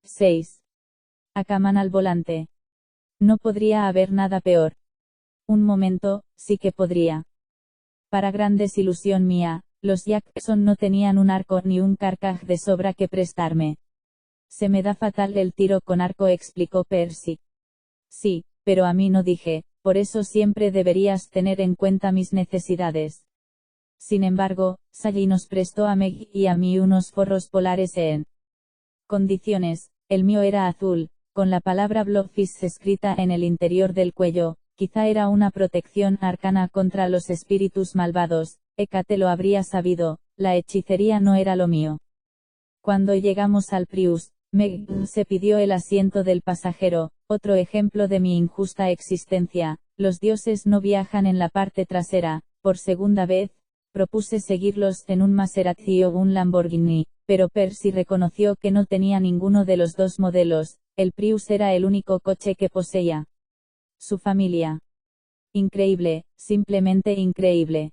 6. Akaman al volante. No podría haber nada peor. Un momento, sí que podría. Para gran desilusión mía, los Jackson no tenían un arco ni un carcaj de sobra que prestarme. Se me da fatal el tiro con arco, explicó Percy. Sí, pero a mí no, dije, por eso siempre deberías tener en cuenta mis necesidades. Sin embargo, Sally nos prestó a Meg y a mí unos forros polares en condiciones. El mío era azul, con la palabra Blobfish escrita en el interior del cuello. Quizá era una protección arcana contra los espíritus malvados. Hécate lo habría sabido, la hechicería no era lo mío. Cuando llegamos al Prius, Meg se pidió el asiento del pasajero, otro ejemplo de mi injusta existencia. Los dioses no viajan en la parte trasera. Por segunda vez, propuse seguirlos en un Maserati o un Lamborghini, pero Percy reconoció que no tenía ninguno de los dos modelos. El Prius era el único coche que poseía su familia. Increíble, simplemente increíble.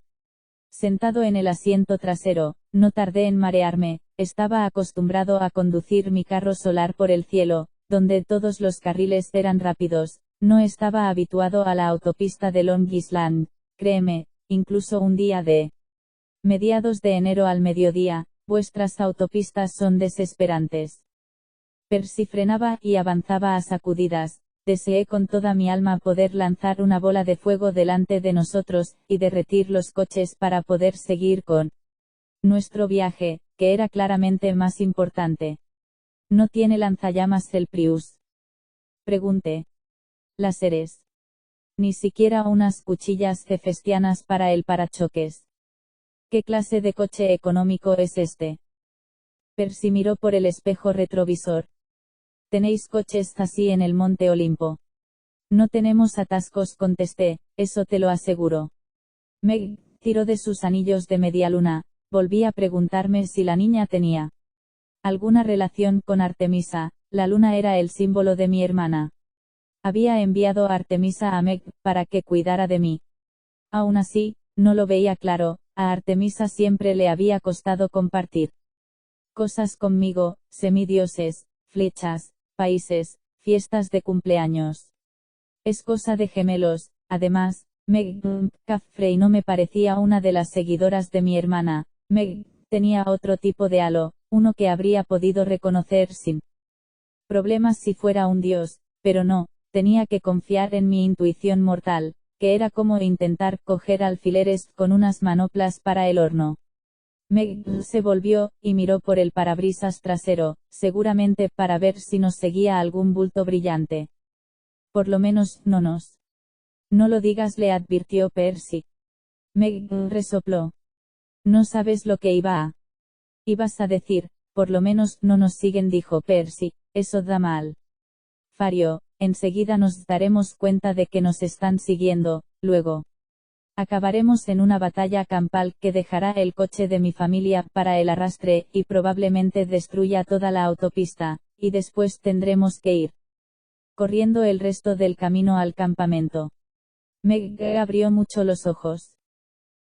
Sentado en el asiento trasero, no tardé en marearme. Estaba acostumbrado a conducir mi carro solar por el cielo, donde todos los carriles eran rápidos. No estaba habituado a la autopista de Long Island. Créeme, incluso un día de mediados de enero al mediodía, vuestras autopistas son desesperantes. Percy frenaba y avanzaba a sacudidas. Deseé con toda mi alma poder lanzar una bola de fuego delante de nosotros, y derretir los coches para poder seguir con nuestro viaje, que era claramente más importante. ¿No tiene lanzallamas el Prius?, pregunté. Láseres. Ni siquiera unas cuchillas cefestianas para el parachoques. ¿Qué clase de coche económico es este? Percy miró por el espejo retrovisor. ¿Tenéis coches así en el Monte Olimpo? No tenemos atascos, contesté, eso te lo aseguro. Meg tiró de sus anillos de media luna. Volví a preguntarme si la niña tenía alguna relación con Artemisa. La luna era el símbolo de mi hermana. Había enviado a Artemisa a Meg para que cuidara de mí. Aún así, no lo veía claro. A Artemisa siempre le había costado compartir cosas conmigo: semidioses, flechas, países, fiestas de cumpleaños. Es cosa de gemelos. Además, Meg Caffrey no me parecía una de las seguidoras de mi hermana. Meg tenía otro tipo de halo, uno que habría podido reconocer sin problemas si fuera un dios, pero no, tenía que confiar en mi intuición mortal, que era como intentar coger alfileres con unas manoplas para el horno. Meg se volvió, y miró por el parabrisas trasero, seguramente para ver si nos seguía algún bulto brillante. Por lo menos, no nos. No lo digas, le advirtió Percy. Meg resopló. No sabes lo que ibas a decir. Por lo menos no nos siguen, dijo Percy, eso da mal. Fario, enseguida nos daremos cuenta de que nos están siguiendo, luego acabaremos en una batalla campal que dejará el coche de mi familia para el arrastre, y probablemente destruya toda la autopista, y después tendremos que ir corriendo el resto del camino al campamento. Meg abrió mucho los ojos.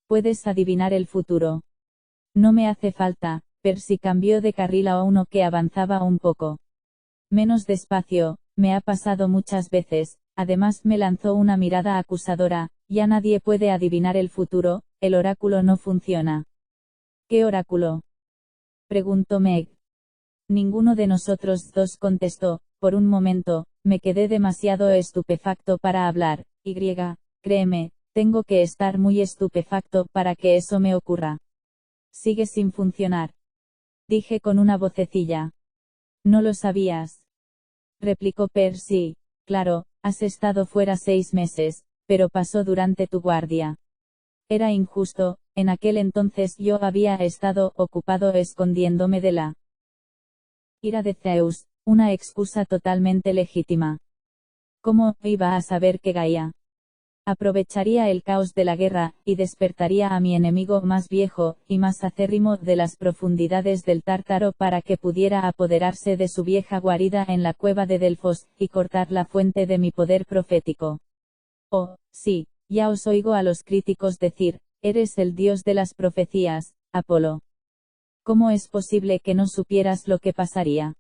¿Puedes adivinar el futuro? No me hace falta. Percy cambió de carril a uno que avanzaba un poco menos despacio. Me ha pasado muchas veces. Además me lanzó una mirada acusadora. Ya nadie puede adivinar el futuro, el oráculo no funciona. ¿Qué oráculo?, preguntó Meg. Ninguno de nosotros dos contestó. Por un momento, me quedé demasiado estupefacto para hablar. Créeme, tengo que estar muy estupefacto para que eso me ocurra. Sigue sin funcionar, dije con una vocecilla. ¿No lo sabías?, replicó Percy. Claro, has estado fuera 6 meses, pero pasó durante tu guardia. Era injusto. En aquel entonces yo había estado ocupado escondiéndome de la ira de Zeus, una excusa totalmente legítima. ¿Cómo iba a saber que Gaia aprovecharía el caos de la guerra, y despertaría a mi enemigo más viejo, y más acérrimo de las profundidades del Tártaro para que pudiera apoderarse de su vieja guarida en la cueva de Delfos, y cortar la fuente de mi poder profético? Oh, sí, ya os oigo a los críticos decir, eres el dios de las profecías, Apolo. ¿Cómo es posible que no supieras lo que pasaría?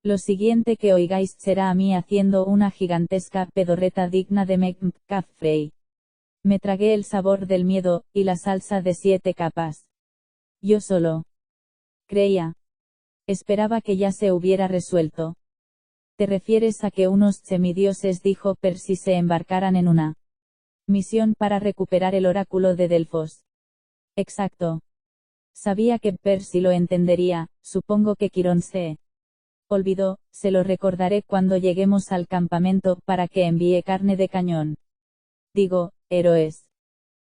Lo siguiente que oigáis será a mí haciendo una gigantesca pedorreta digna de McCaffrey. Me tragué el sabor del miedo, y la salsa de 7 capas. Yo solo creía. Esperaba que ya se hubiera resuelto. ¿Te refieres a que unos semidioses, dijo Percy, se embarcaran en una misión para recuperar el oráculo de Delfos? Exacto. Sabía que Percy lo entendería, supongo que Quirón se olvidó, se lo recordaré cuando lleguemos al campamento para que envíe carne de cañón. Digo, héroes.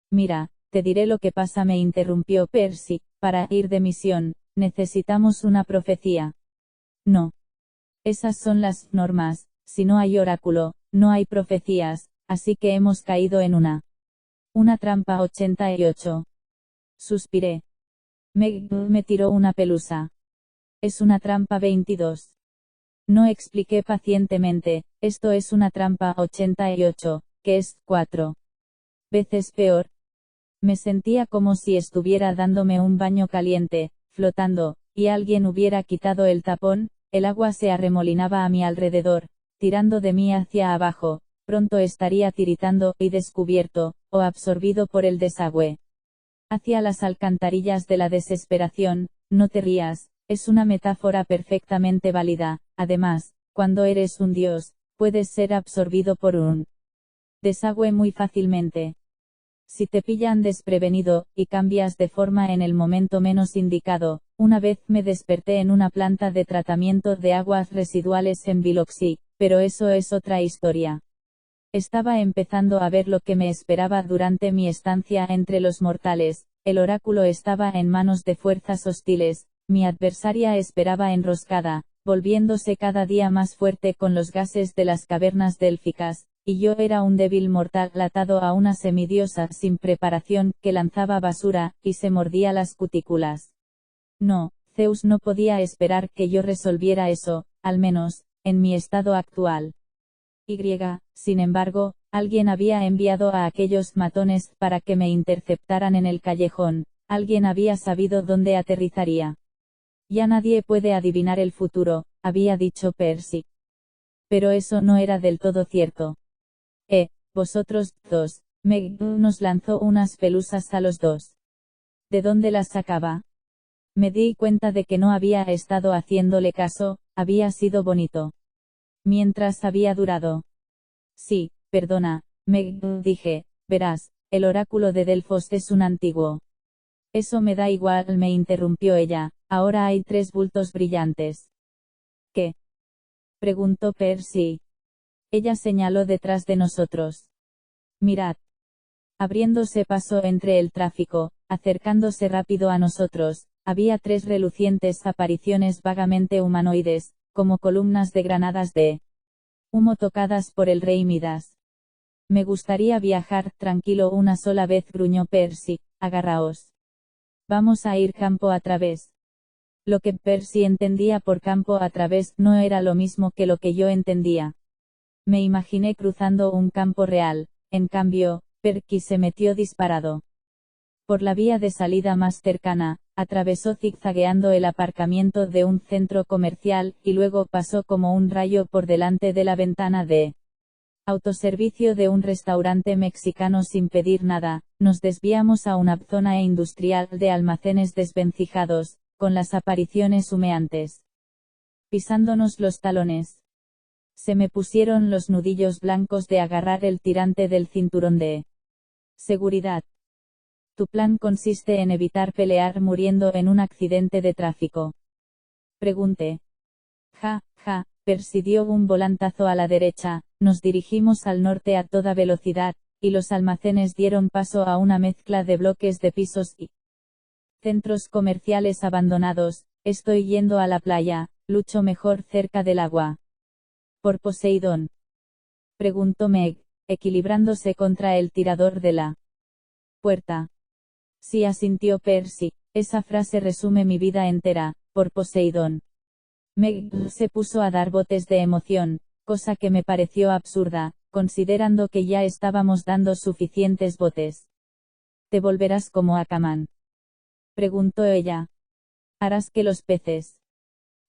Mira, te diré lo que pasa, me interrumpió Percy, para ir de misión, necesitamos una profecía. No. Esas son las normas, si no hay oráculo, no hay profecías, así que hemos caído en una trampa. 88. Suspiré. Meg me tiró una pelusa. Es una trampa. 22. No, expliqué pacientemente, esto es una trampa. 88, que es 4 veces peor. Me sentía como si estuviera dándome un baño caliente, flotando, y alguien hubiera quitado el tapón. El agua se arremolinaba a mi alrededor, tirando de mí hacia abajo, pronto estaría tiritando y descubierto, o absorbido por el desagüe. Hacia las alcantarillas de la desesperación. No te rías, es una metáfora perfectamente válida. Además, cuando eres un dios, puedes ser absorbido por un desagüe muy fácilmente. Si te pillan desprevenido, y cambias de forma en el momento menos indicado. Una vez me desperté en una planta de tratamiento de aguas residuales en Biloxi, pero eso es otra historia. Estaba empezando a ver lo que me esperaba durante mi estancia entre los mortales. El oráculo estaba en manos de fuerzas hostiles, mi adversaria esperaba enroscada, volviéndose cada día más fuerte con los gases de las cavernas délficas. Y yo era un débil mortal atado a una semidiosa sin preparación, que lanzaba basura, y se mordía las cutículas. No, Zeus no podía esperar que yo resolviera eso, al menos, en mi estado actual. Sin embargo, alguien había enviado a aquellos matones para que me interceptaran en el callejón, alguien había sabido dónde aterrizaría. Ya nadie puede adivinar el futuro, había dicho Percy. Pero eso no era del todo cierto. Vosotros dos. Meg nos lanzó unas pelusas a los dos. ¿De dónde las sacaba? Me di cuenta de que no había estado haciéndole caso, había sido bonito. Mientras había durado. Sí, perdona, Meg, dije, verás, el oráculo de Delfos es un antiguo. Eso me da igual, me interrumpió ella, ahora hay 3 bultos brillantes. ¿Qué? Preguntó Percy. Ella señaló detrás de nosotros. Mirad. Abriéndose paso entre el tráfico, acercándose rápido a nosotros, había 3 relucientes apariciones vagamente humanoides, como columnas de granadas de humo tocadas por el rey Midas. Me gustaría viajar tranquilo una sola vez, gruñó Percy, agarraos. Vamos a ir campo a través. Lo que Percy entendía por campo a través no era lo mismo que lo que yo entendía. Me imaginé cruzando un campo real, en cambio, Percy se metió disparado por la vía de salida más cercana, atravesó zigzagueando el aparcamiento de un centro comercial, y luego pasó como un rayo por delante de la ventana de autoservicio de un restaurante mexicano sin pedir nada. Nos desviamos a una zona industrial de almacenes desvencijados, con las apariciones humeantes pisándonos los talones. Se me pusieron los nudillos blancos de agarrar el tirante del cinturón de seguridad. Tu plan consiste en evitar pelear muriendo en un accidente de tráfico. Pregunté. Ja, Percy dio un volantazo a la derecha, nos dirigimos al norte a toda velocidad, y los almacenes dieron paso a una mezcla de bloques de pisos y centros comerciales abandonados. Estoy yendo a la playa, lucho mejor cerca del agua. ¿Por Poseidón? Preguntó Meg, equilibrándose contra el tirador de la puerta. Sí, asintió Percy, esa frase resume mi vida entera, por Poseidón. Meg se puso a dar botes de emoción, cosa que me pareció absurda, considerando que ya estábamos dando suficientes botes. ¿Te volverás como Aquaman? Preguntó ella. Harás que los peces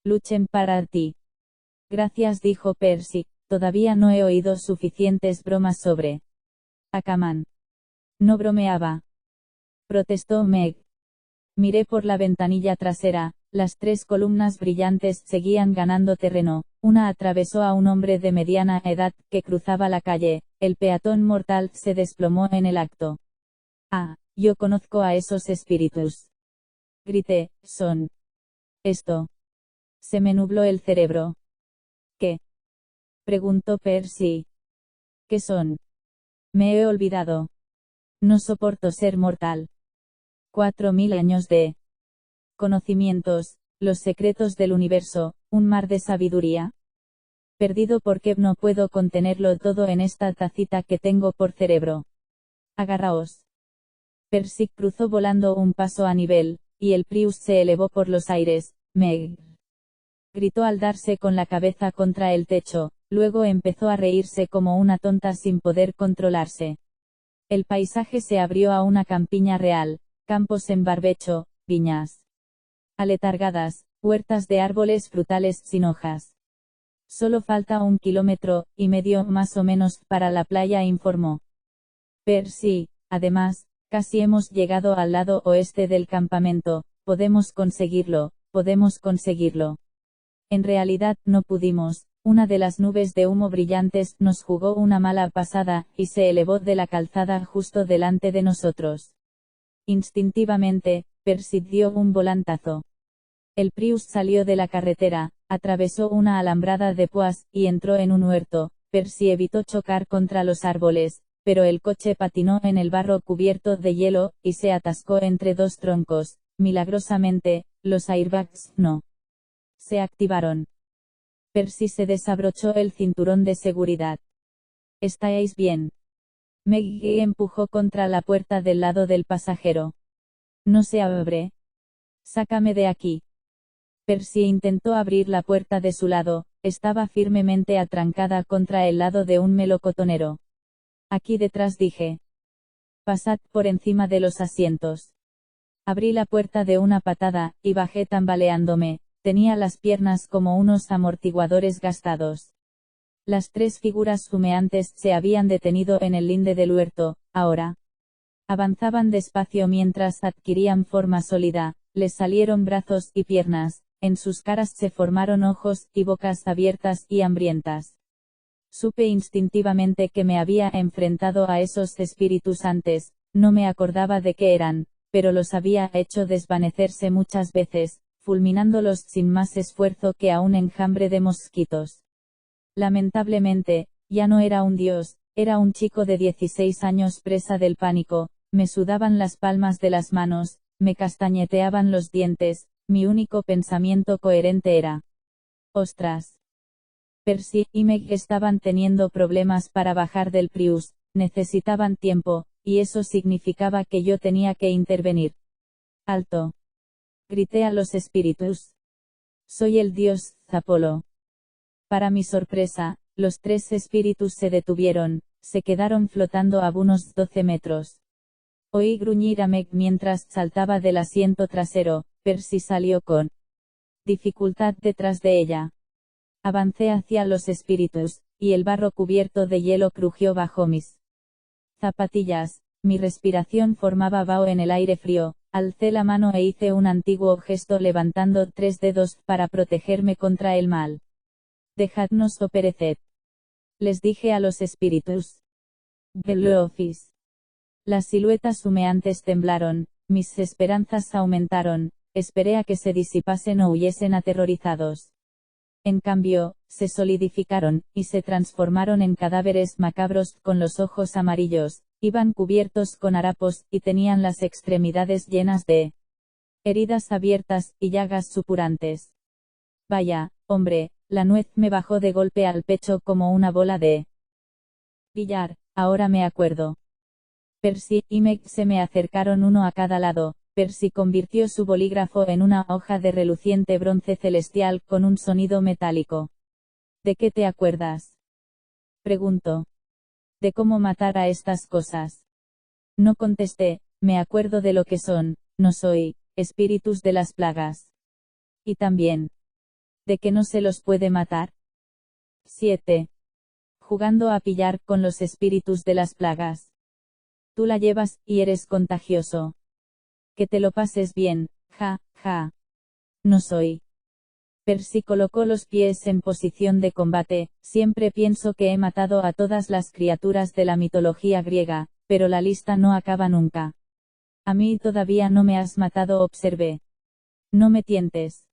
luchen para ti. Gracias, dijo Percy, todavía no he oído suficientes bromas sobre Aquaman. No bromeaba, protestó Meg. Miré por la ventanilla trasera, las 3 columnas brillantes seguían ganando terreno, una atravesó a un hombre de mediana edad que cruzaba la calle, el peatón mortal se desplomó en el acto. Ah, yo conozco a esos espíritus. Grité, son. Esto. Se me nubló el cerebro. ¿Qué? Preguntó Percy. ¿Qué son? Me he olvidado. No soporto ser mortal. 4000 años de conocimientos, los secretos del universo, un mar de sabiduría. Perdido porque no puedo contenerlo todo en esta tacita que tengo por cerebro. Agarraos. Percy cruzó volando un paso a nivel, y el Prius se elevó por los aires. Meg. Gritó al darse con la cabeza contra el techo, luego empezó a reírse como una tonta sin poder controlarse. El paisaje se abrió a una campiña real, campos en barbecho, viñas aletargadas, huertas de árboles frutales sin hojas. Solo falta 1,5 kilómetros más o menos para la playa, informó Percy. Además, casi hemos llegado al lado oeste del campamento, podemos conseguirlo, podemos conseguirlo. En realidad no pudimos, una de las nubes de humo brillantes nos jugó una mala pasada, y se elevó de la calzada justo delante de nosotros. Instintivamente, Percy dio un volantazo. El Prius salió de la carretera, atravesó una alambrada de púas, y entró en un huerto. Percy evitó chocar contra los árboles, pero el coche patinó en el barro cubierto de hielo, y se atascó entre 2 troncos. Milagrosamente, los airbags no se activaron. Percy se desabrochó el cinturón de seguridad. ¿Estáis bien? Maggie empujó contra la puerta del lado del pasajero. No se abre. Sácame de aquí. Percy intentó abrir la puerta de su lado, estaba firmemente atrancada contra el lado de un melocotonero. Aquí detrás, dije. Pasad por encima de los asientos. Abrí la puerta de una patada, y bajé tambaleándome, tenía las piernas como unos amortiguadores gastados. Las 3 figuras humeantes se habían detenido en el linde del huerto, ahora. Avanzaban despacio mientras adquirían forma sólida, les salieron brazos y piernas, en sus caras se formaron ojos y bocas abiertas y hambrientas. Supe instintivamente que me había enfrentado a esos espíritus antes, no me acordaba de qué eran, pero los había hecho desvanecerse muchas veces, fulminándolos sin más esfuerzo que a un enjambre de mosquitos. Lamentablemente, ya no era un dios, era un chico de 16 años presa del pánico, me sudaban las palmas de las manos, me castañeteaban los dientes, mi único pensamiento coherente era: ¡ostras! Percy y Meg estaban teniendo problemas para bajar del Prius, necesitaban tiempo, y eso significaba que yo tenía que intervenir. ¡Alto! Grité a los espíritus. Soy el dios Apolo. Para mi sorpresa, los 3 espíritus se detuvieron, se quedaron flotando a unos 12 metros. Oí gruñir a Meg mientras saltaba del asiento trasero. Percy salió con dificultad detrás de ella. Avancé hacia los espíritus, y el barro cubierto de hielo crujió bajo mis zapatillas, mi respiración formaba vaho en el aire frío, alcé la mano e hice un antiguo gesto levantando 3 dedos para protegerme contra el mal. Dejadnos o pereced. Les dije a los espíritus. Velofis. Las siluetas humeantes temblaron, mis esperanzas aumentaron, esperé a que se disipasen o huyesen aterrorizados. En cambio, se solidificaron, y se transformaron en cadáveres macabros con los ojos amarillos, iban cubiertos con harapos, y tenían las extremidades llenas de heridas abiertas, y llagas supurantes. Vaya, hombre, la nuez me bajó de golpe al pecho como una bola de billar, ahora me acuerdo. Percy y Meg se me acercaron uno a cada lado. Percy convirtió su bolígrafo en una hoja de reluciente bronce celestial con un sonido metálico. ¿De qué te acuerdas?, preguntó. De cómo matar a estas cosas. No contesté, me acuerdo de lo que son, no soy, espíritus de las plagas. Y también, de que no se los puede matar. 7. Jugando a pillar con los espíritus de las plagas. Tú la llevas, y eres contagioso. Que te lo pases bien, ja, ja. No soy. Percy colocó los pies en posición de combate. Siempre pienso que he matado a todas las criaturas de la mitología griega, pero la lista no acaba nunca. A mí todavía no me has matado, observé. No me tientes.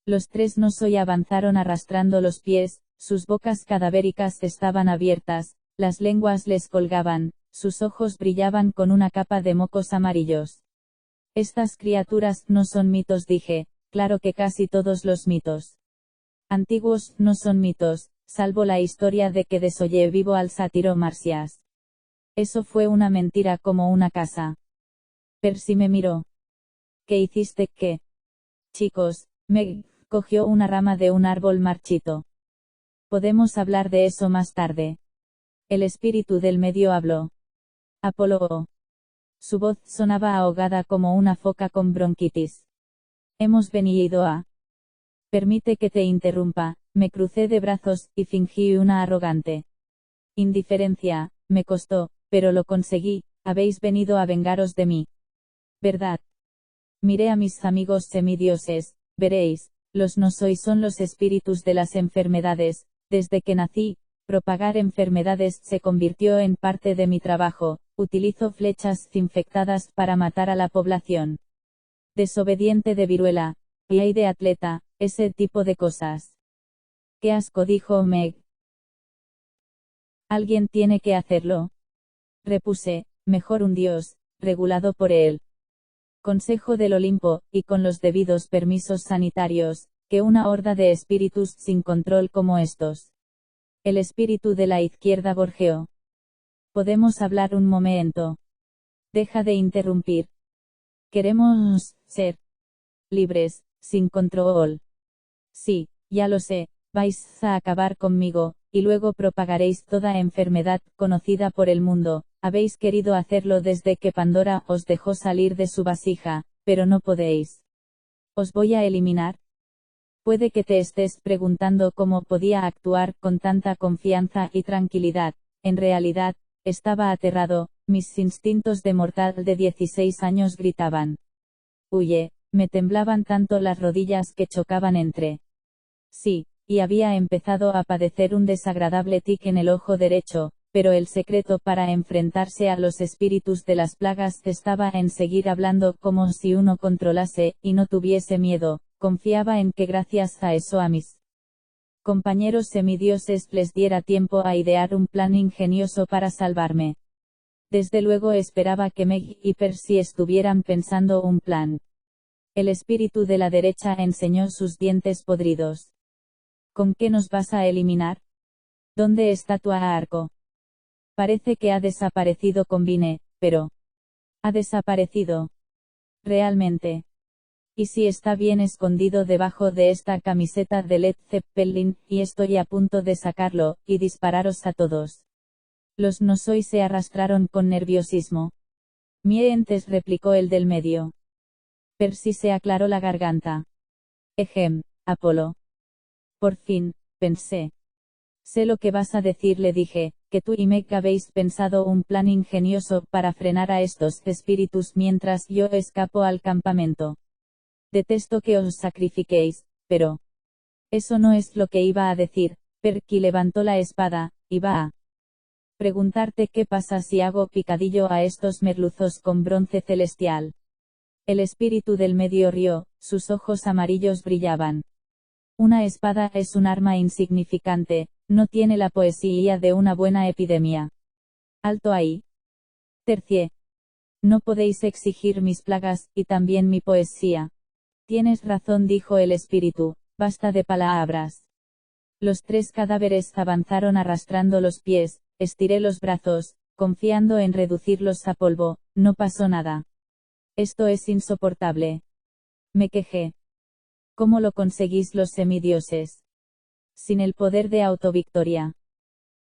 Los tres no soy avanzaron arrastrando los pies, sus bocas cadavéricas estaban abiertas, las lenguas les colgaban, sus ojos brillaban con una capa de mocos amarillos. Estas criaturas no son mitos, dije. Claro que casi todos los mitos antiguos no son mitos, salvo la historia de que desollé vivo al sátiro Marsyas. Eso fue una mentira como una casa. Percy me miró. ¿Qué hiciste? ¿Qué? Chicos, Meg cogió una rama de un árbol marchito. Podemos hablar de eso más tarde. El espíritu del medio habló. Apolo. Su voz sonaba ahogada como una foca con bronquitis. Hemos venido a... Permite que te interrumpa, me crucé de brazos, y fingí una arrogante indiferencia, me costó, pero lo conseguí, habéis venido a vengaros de mí. ¿Verdad? Miré a mis amigos semidioses, veréis, los no soy son los espíritus de las enfermedades, desde que nací, propagar enfermedades se convirtió en parte de mi trabajo, utilizo flechas infectadas para matar a la población. Desobediente de viruela, y hay de atleta, ese tipo de cosas. ¡Qué asco!, dijo Meg. Alguien tiene que hacerlo. Repuse, mejor un dios, regulado por el Consejo del Olimpo, y con los debidos permisos sanitarios, que una horda de espíritus sin control como estos. El espíritu de la izquierda gorjeó. ¿Podemos hablar un momento? Deja de interrumpir. Queremos ser libres, sin control. Sí, ya lo sé, vais a acabar conmigo, y luego propagaréis toda enfermedad conocida por el mundo. Habéis querido hacerlo desde que Pandora os dejó salir de su vasija, pero no podéis. ¿Os voy a eliminar? Puede que te estés preguntando cómo podía actuar con tanta confianza y tranquilidad. En realidad, estaba aterrado, mis instintos de mortal de 16 años gritaban. Huye, me temblaban tanto las rodillas que chocaban entre sí, y había empezado a padecer un desagradable tic en el ojo derecho, pero el secreto para enfrentarse a los espíritus de las plagas estaba en seguir hablando como si uno controlase, y no tuviese miedo. Confiaba en que gracias a eso a mis compañeros semidioses les diera tiempo a idear un plan ingenioso para salvarme. Desde luego esperaba que Meg y Percy estuvieran pensando un plan. El espíritu de la derecha enseñó sus dientes podridos. ¿Con qué nos vas a eliminar? ¿Dónde está tu arco? Parece que ha desaparecido, convine, pero... ¿Ha desaparecido? ¿Realmente? ¿Y si está bien escondido debajo de esta camiseta de Led Zeppelin, y estoy a punto de sacarlo, y dispararos a todos? Los no soy se arrastraron con nerviosismo. Mientes, replicó el del medio. Percy se aclaró la garganta. Ejem, Apolo. Por fin, pensé. Sé lo que vas a decir, le dije, que tú y Meg habéis pensado un plan ingenioso para frenar a estos espíritus mientras yo escapo al campamento. Detesto que os sacrifiquéis, pero... Eso no es lo que iba a decir. Perky levantó la espada, iba a preguntarte qué pasa si hago picadillo a estos merluzos con bronce celestial. El espíritu del medio rió, sus ojos amarillos brillaban. Una espada es un arma insignificante, no tiene la poesía de una buena epidemia. Alto ahí. Tercie. No podéis exigir mis plagas, y también mi poesía. Tienes razón, dijo el espíritu, basta de palabras. Los tres cadáveres avanzaron arrastrando los pies, estiré los brazos, confiando en reducirlos a polvo, no pasó nada. Esto es insoportable. Me quejé. ¿Cómo lo conseguís los semidioses? Sin el poder de autovictoria.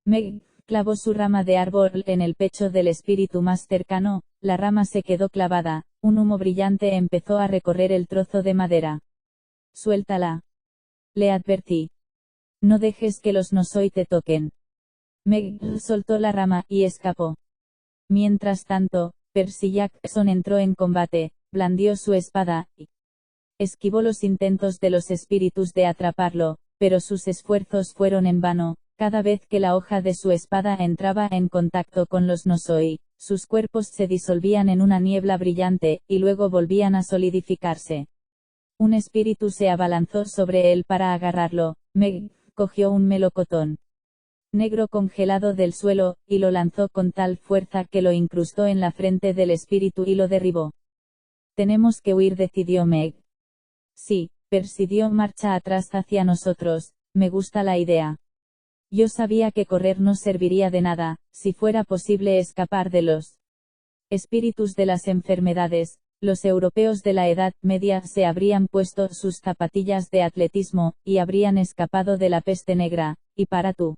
Meg clavó su rama de árbol en el pecho del espíritu más cercano, la rama se quedó clavada, un humo brillante empezó a recorrer el trozo de madera. Suéltala. Le advertí. No dejes que los Nosoi te toquen. Meg soltó la rama y escapó. Mientras tanto, Percy Jackson entró en combate, blandió su espada, y esquivó los intentos de los espíritus de atraparlo, pero sus esfuerzos fueron en vano. Cada vez que la hoja de su espada entraba en contacto con los Nosoi, sus cuerpos se disolvían en una niebla brillante, y luego volvían a solidificarse. Un espíritu se abalanzó sobre él para agarrarlo. Meg cogió un melocotón negro congelado del suelo, y lo lanzó con tal fuerza que lo incrustó en la frente del espíritu y lo derribó. Tenemos que huir, decidió Meg. Sí, Percy dio marcha atrás hacia nosotros. Me gusta la idea. Yo sabía que correr no serviría de nada, si fuera posible escapar de los espíritus de las enfermedades. Los europeos de la Edad Media se habrían puesto sus zapatillas de atletismo, y habrían escapado de la peste negra, y para tu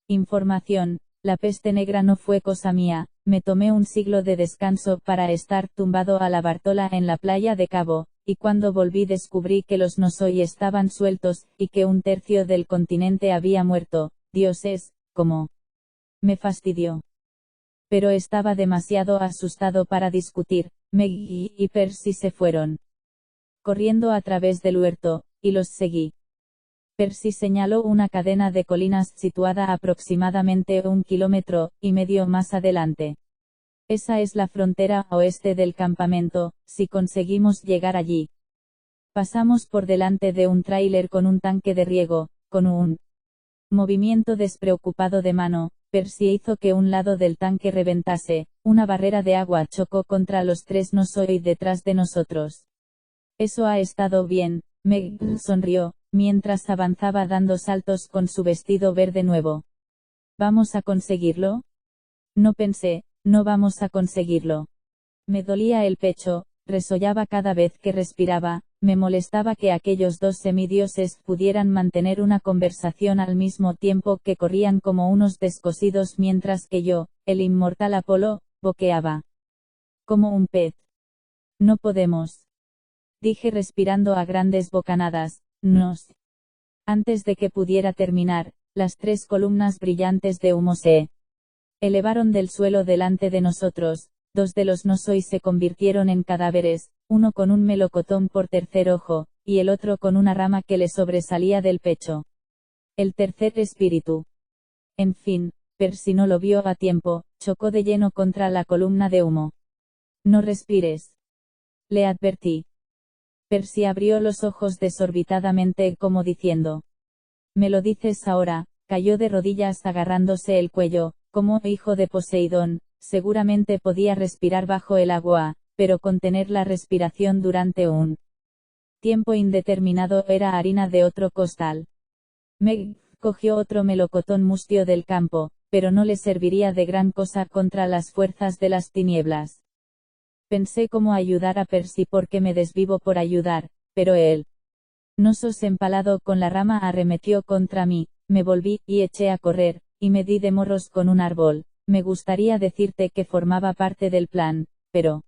información, la peste negra no fue cosa mía. Me tomé un siglo de descanso para estar tumbado a la Bartola en la playa de Cabo, y cuando volví descubrí que los Nosoi estaban sueltos, y que un tercio del continente había muerto. Dioses, ¿cómo? Me fastidió. Pero estaba demasiado asustado para discutir. Meg y Percy se fueron corriendo a través del huerto, y los seguí. Percy señaló una cadena de colinas situada aproximadamente 1,5 kilómetros más adelante. Esa es la frontera oeste del campamento, si conseguimos llegar allí. Pasamos por delante de un tráiler con un tanque de riego. Con un movimiento despreocupado de mano, Percy hizo que un lado del tanque reventase. Una barrera de agua chocó contra los 3 Nosoi detrás de nosotros. Eso ha estado bien, Meg sonrió, mientras avanzaba dando saltos con su vestido verde nuevo. ¿Vamos a conseguirlo? No pensé, no vamos a conseguirlo. Me dolía el pecho, resollaba cada vez que respiraba, me molestaba que aquellos dos semidioses pudieran mantener una conversación al mismo tiempo que corrían como unos descosidos mientras que yo, el inmortal Apolo, boqueaba como un pez. No podemos, dije respirando a grandes bocanadas. Antes de que pudiera terminar, las 3 columnas brillantes de humo se elevaron del suelo delante de nosotros. 2 de los Nosoi se convirtieron en cadáveres, uno con un melocotón por tercer ojo, y el otro con una rama que le sobresalía del pecho. El tercer espíritu. En fin, Percy no lo vio a tiempo, chocó de lleno contra la columna de humo. No respires, le advertí. Percy abrió los ojos desorbitadamente como diciendo: ¿me lo dices ahora? Cayó de rodillas agarrándose el cuello, como hijo de Poseidón. Seguramente podía respirar bajo el agua, pero contener la respiración durante un tiempo indeterminado era harina de otro costal. Meg cogió otro melocotón mustio del campo, pero no le serviría de gran cosa contra las fuerzas de las tinieblas. Pensé cómo ayudar a Percy porque me desvivo por ayudar, pero él, nosos empalado con la rama, arremetió contra mí. Me volví, y eché a correr, y me di de morros con un árbol. Me gustaría decirte que formaba parte del plan, pero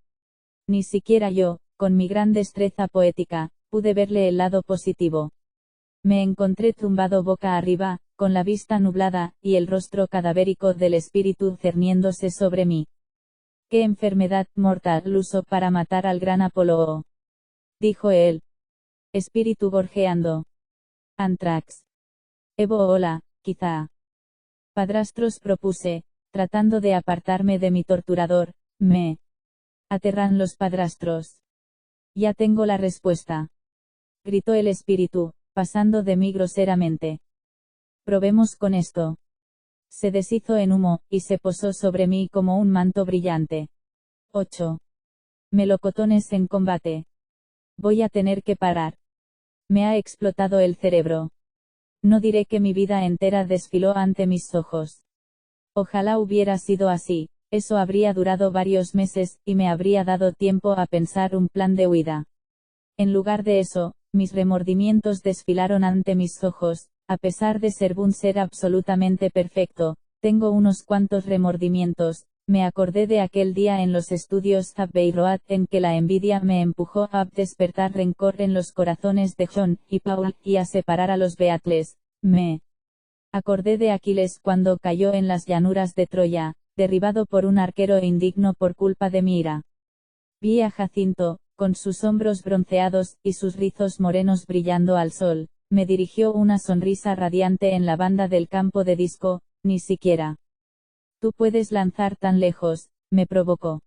ni siquiera yo, con mi gran destreza poética, pude verle el lado positivo. Me encontré tumbado boca arriba, con la vista nublada, y el rostro cadavérico del espíritu cerniéndose sobre mí. ¿Qué enfermedad mortal usó para matar al gran Apolo? Dijo él. Espíritu gorjeando. Antrax. Ébola, quizá. Padrastros, propuse, tratando de apartarme de mi torturador. Me aterran los padrastros. Ya tengo la respuesta, gritó el espíritu, pasando de mí groseramente. Probemos con esto. Se deshizo en humo, y se posó sobre mí como un manto brillante. 8. Melocotones en combate. Voy a tener que parar. Me ha explotado el cerebro. No diré que mi vida entera desfiló ante mis ojos. Ojalá hubiera sido así, eso habría durado varios meses, y me habría dado tiempo a pensar un plan de huida. En lugar de eso, mis remordimientos desfilaron ante mis ojos. A pesar de ser un ser absolutamente perfecto, tengo unos cuantos remordimientos. Me acordé de aquel día en los estudios Abbey Road en que la envidia me empujó a despertar rencor en los corazones de John y Paul, y a separar a los Beatles. Me acordé de Aquiles cuando cayó en las llanuras de Troya, derribado por un arquero indigno por culpa de mi ira. Vi a Jacinto, con sus hombros bronceados y sus rizos morenos brillando al sol, me dirigió una sonrisa radiante en la banda del campo de disco, ni siquiera. Tú puedes lanzar tan lejos, me provocó.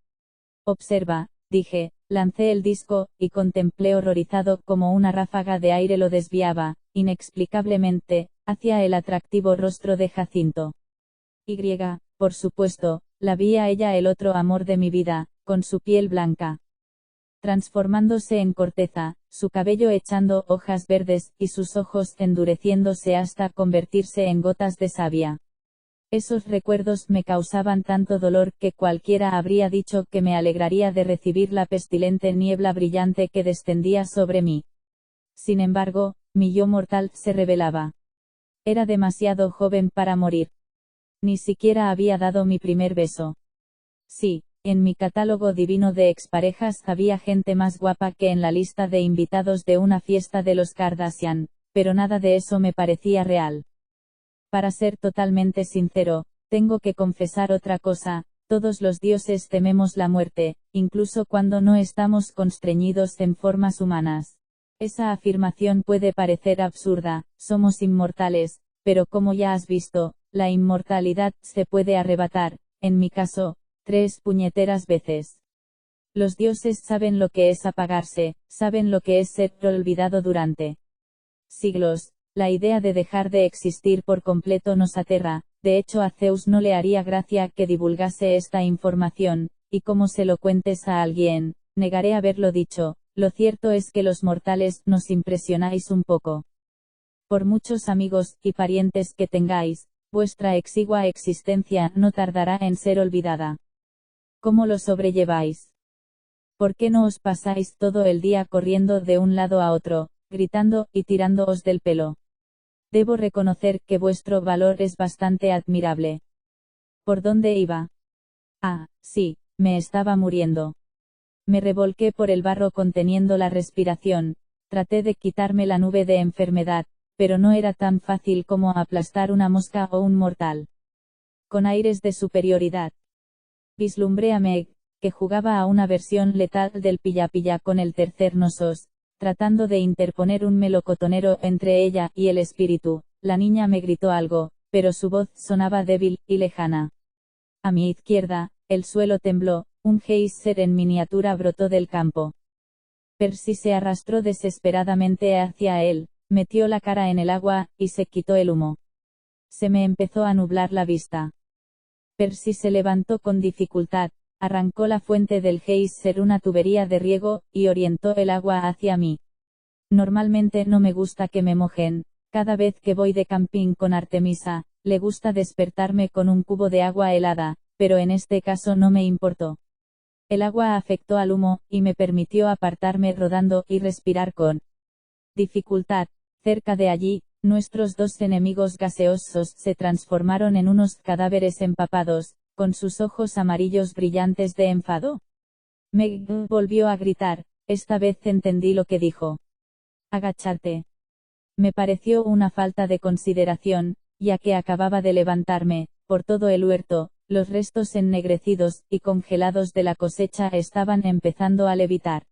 Observa, dije, lancé el disco, y contemplé horrorizado como una ráfaga de aire lo desviaba, inexplicablemente, hacia el atractivo rostro de Jacinto. Por supuesto, la vi a ella, el otro amor de mi vida, con su piel blanca, transformándose en corteza, su cabello echando hojas verdes, y sus ojos endureciéndose hasta convertirse en gotas de savia. Esos recuerdos me causaban tanto dolor que cualquiera habría dicho que me alegraría de recibir la pestilente niebla brillante que descendía sobre mí. Sin embargo, mi yo mortal se rebelaba. Era demasiado joven para morir. Ni siquiera había dado mi primer beso. Sí, en mi catálogo divino de exparejas había gente más guapa que en la lista de invitados de una fiesta de los Kardashian, pero nada de eso me parecía real. Para ser totalmente sincero, tengo que confesar otra cosa: todos los dioses tememos la muerte, incluso cuando no estamos constreñidos en formas humanas. Esa afirmación puede parecer absurda, somos inmortales, pero como ya has visto, la inmortalidad se puede arrebatar, en mi caso, 3 puñeteras veces. Los dioses saben lo que es apagarse, saben lo que es ser olvidado durante siglos. La idea de dejar de existir por completo nos aterra. De hecho, a Zeus no le haría gracia que divulgase esta información, y como se lo cuentes a alguien, negaré haberlo dicho. Lo cierto es que los mortales nos impresionáis un poco. Por muchos amigos y parientes que tengáis, vuestra exigua existencia no tardará en ser olvidada. ¿Cómo lo sobrelleváis? ¿Por qué no os pasáis todo el día corriendo de un lado a otro, gritando y tirándoos del pelo? Debo reconocer que vuestro valor es bastante admirable. ¿Por dónde iba? Ah, sí, me estaba muriendo. Me revolqué por el barro conteniendo la respiración, traté de quitarme la nube de enfermedad, pero no era tan fácil como aplastar una mosca o un mortal. Con aires de superioridad, vislumbré a Meg, que jugaba a una versión letal del pilla-pilla con el tercer nosos, tratando de interponer un melocotonero entre ella y el espíritu. La niña me gritó algo, pero su voz sonaba débil y lejana. A mi izquierda, el suelo tembló, un geyser en miniatura brotó del campo. Percy se arrastró desesperadamente hacia él, metió la cara en el agua, y se quitó el humo. Se me empezó a nublar la vista. Percy se levantó con dificultad, arrancó la fuente del geyser, una tubería de riego, y orientó el agua hacia mí. Normalmente no me gusta que me mojen. Cada vez que voy de camping con Artemisa, le gusta despertarme con un cubo de agua helada, pero en este caso no me importó. El agua afectó al humo, y me permitió apartarme rodando y respirar con dificultad. Cerca de allí, nuestros 2 enemigos gaseosos se transformaron en unos cadáveres empapados, con sus ojos amarillos brillantes de enfado. Meg volvió a gritar. Esta vez entendí lo que dijo. Agacharte. Me pareció una falta de consideración, ya que acababa de levantarme. Por todo el huerto, los restos ennegrecidos y congelados de la cosecha estaban empezando a levitar.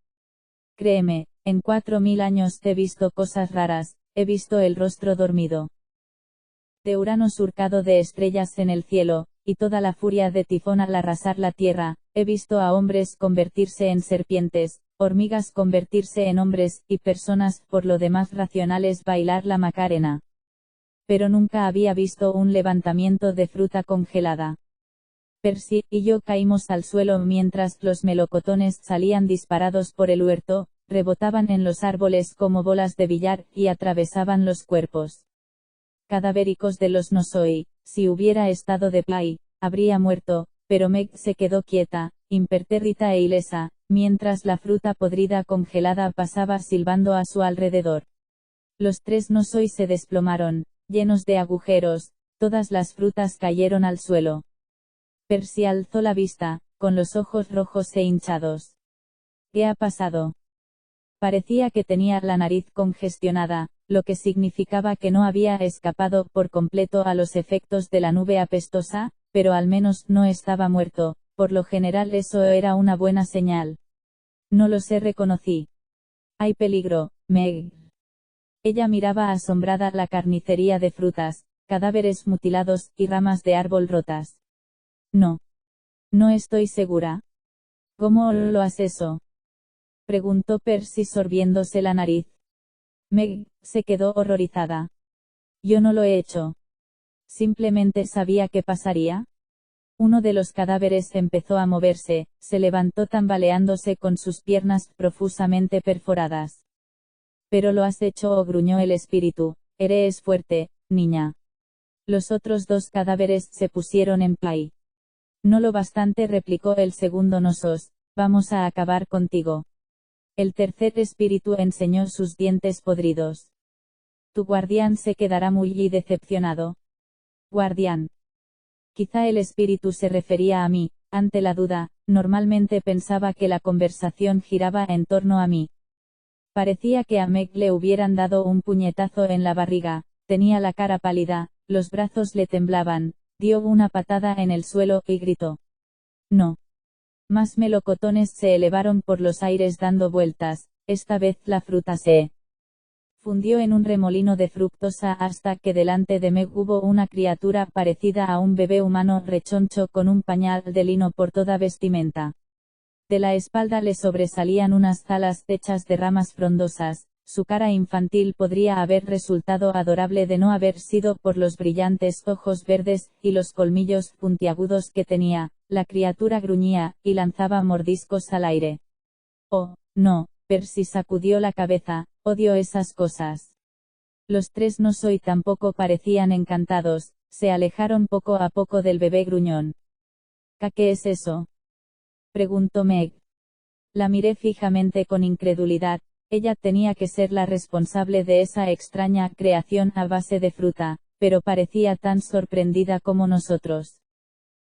Créeme, en 4000 años he visto cosas raras. He visto el rostro dormido de Urano surcado de estrellas en el cielo, y toda la furia de Tifón al arrasar la tierra. He visto a hombres convertirse en serpientes, hormigas convertirse en hombres, y personas, por lo demás racionales, bailar la Macarena. Pero nunca había visto un levantamiento de fruta congelada. Percy y yo caímos al suelo mientras los melocotones salían disparados por el huerto, rebotaban en los árboles como bolas de billar, y atravesaban los cuerpos cadavéricos de los Nosoi. Si hubiera estado de pie, habría muerto, pero Meg se quedó quieta, impertérrita e ilesa, mientras la fruta podrida congelada pasaba silbando a su alrededor. Los 3 Nosoi se desplomaron, llenos de agujeros, todas las frutas cayeron al suelo. Percy alzó la vista, con los ojos rojos e hinchados. ¿Qué ha pasado? Parecía que tenía la nariz congestionada, lo que significaba que no había escapado por completo a los efectos de la nube apestosa, pero al menos no estaba muerto. Por lo general eso era una buena señal. No lo sé, reconocí. Hay peligro, Meg. Ella miraba asombrada la carnicería de frutas, cadáveres mutilados y ramas de árbol rotas. No. No estoy segura. ¿Cómo lo has eso? Preguntó Percy sorbiéndose la nariz. Meg se quedó horrorizada. Yo no lo he hecho. Simplemente sabía que pasaría. Uno de los cadáveres empezó a moverse, se levantó tambaleándose con sus piernas profusamente perforadas. Pero lo has hecho, gruñó el espíritu. Eres fuerte, niña. Los otros dos cadáveres se pusieron en pie. No lo bastante, replicó el segundo Nosos, vamos a acabar contigo. El tercer espíritu enseñó sus dientes podridos. Tu guardián se quedará muy decepcionado. Guardián. Quizá el espíritu se refería a mí. Ante la duda, normalmente pensaba que la conversación giraba en torno a mí. Parecía que a Meg le hubieran dado un puñetazo en la barriga, tenía la cara pálida, los brazos le temblaban, dio una patada en el suelo y gritó. No. Más melocotones se elevaron por los aires dando vueltas, esta vez la fruta se fundió en un remolino de fructosa hasta que delante de Meg hubo una criatura parecida a un bebé humano rechoncho con un pañal de lino por toda vestimenta. De la espalda le sobresalían unas alas hechas de ramas frondosas, su cara infantil podría haber resultado adorable de no haber sido por los brillantes ojos verdes y los colmillos puntiagudos que tenía. La criatura gruñía y lanzaba mordiscos al aire. Oh, no, Percy sacudió la cabeza, odio esas cosas. Los tres no soy tampoco parecían encantados, se alejaron poco a poco del bebé gruñón. ¿Qué es eso? Preguntó Meg. La miré fijamente con incredulidad, ella tenía que ser la responsable de esa extraña creación a base de fruta, pero parecía tan sorprendida como nosotros.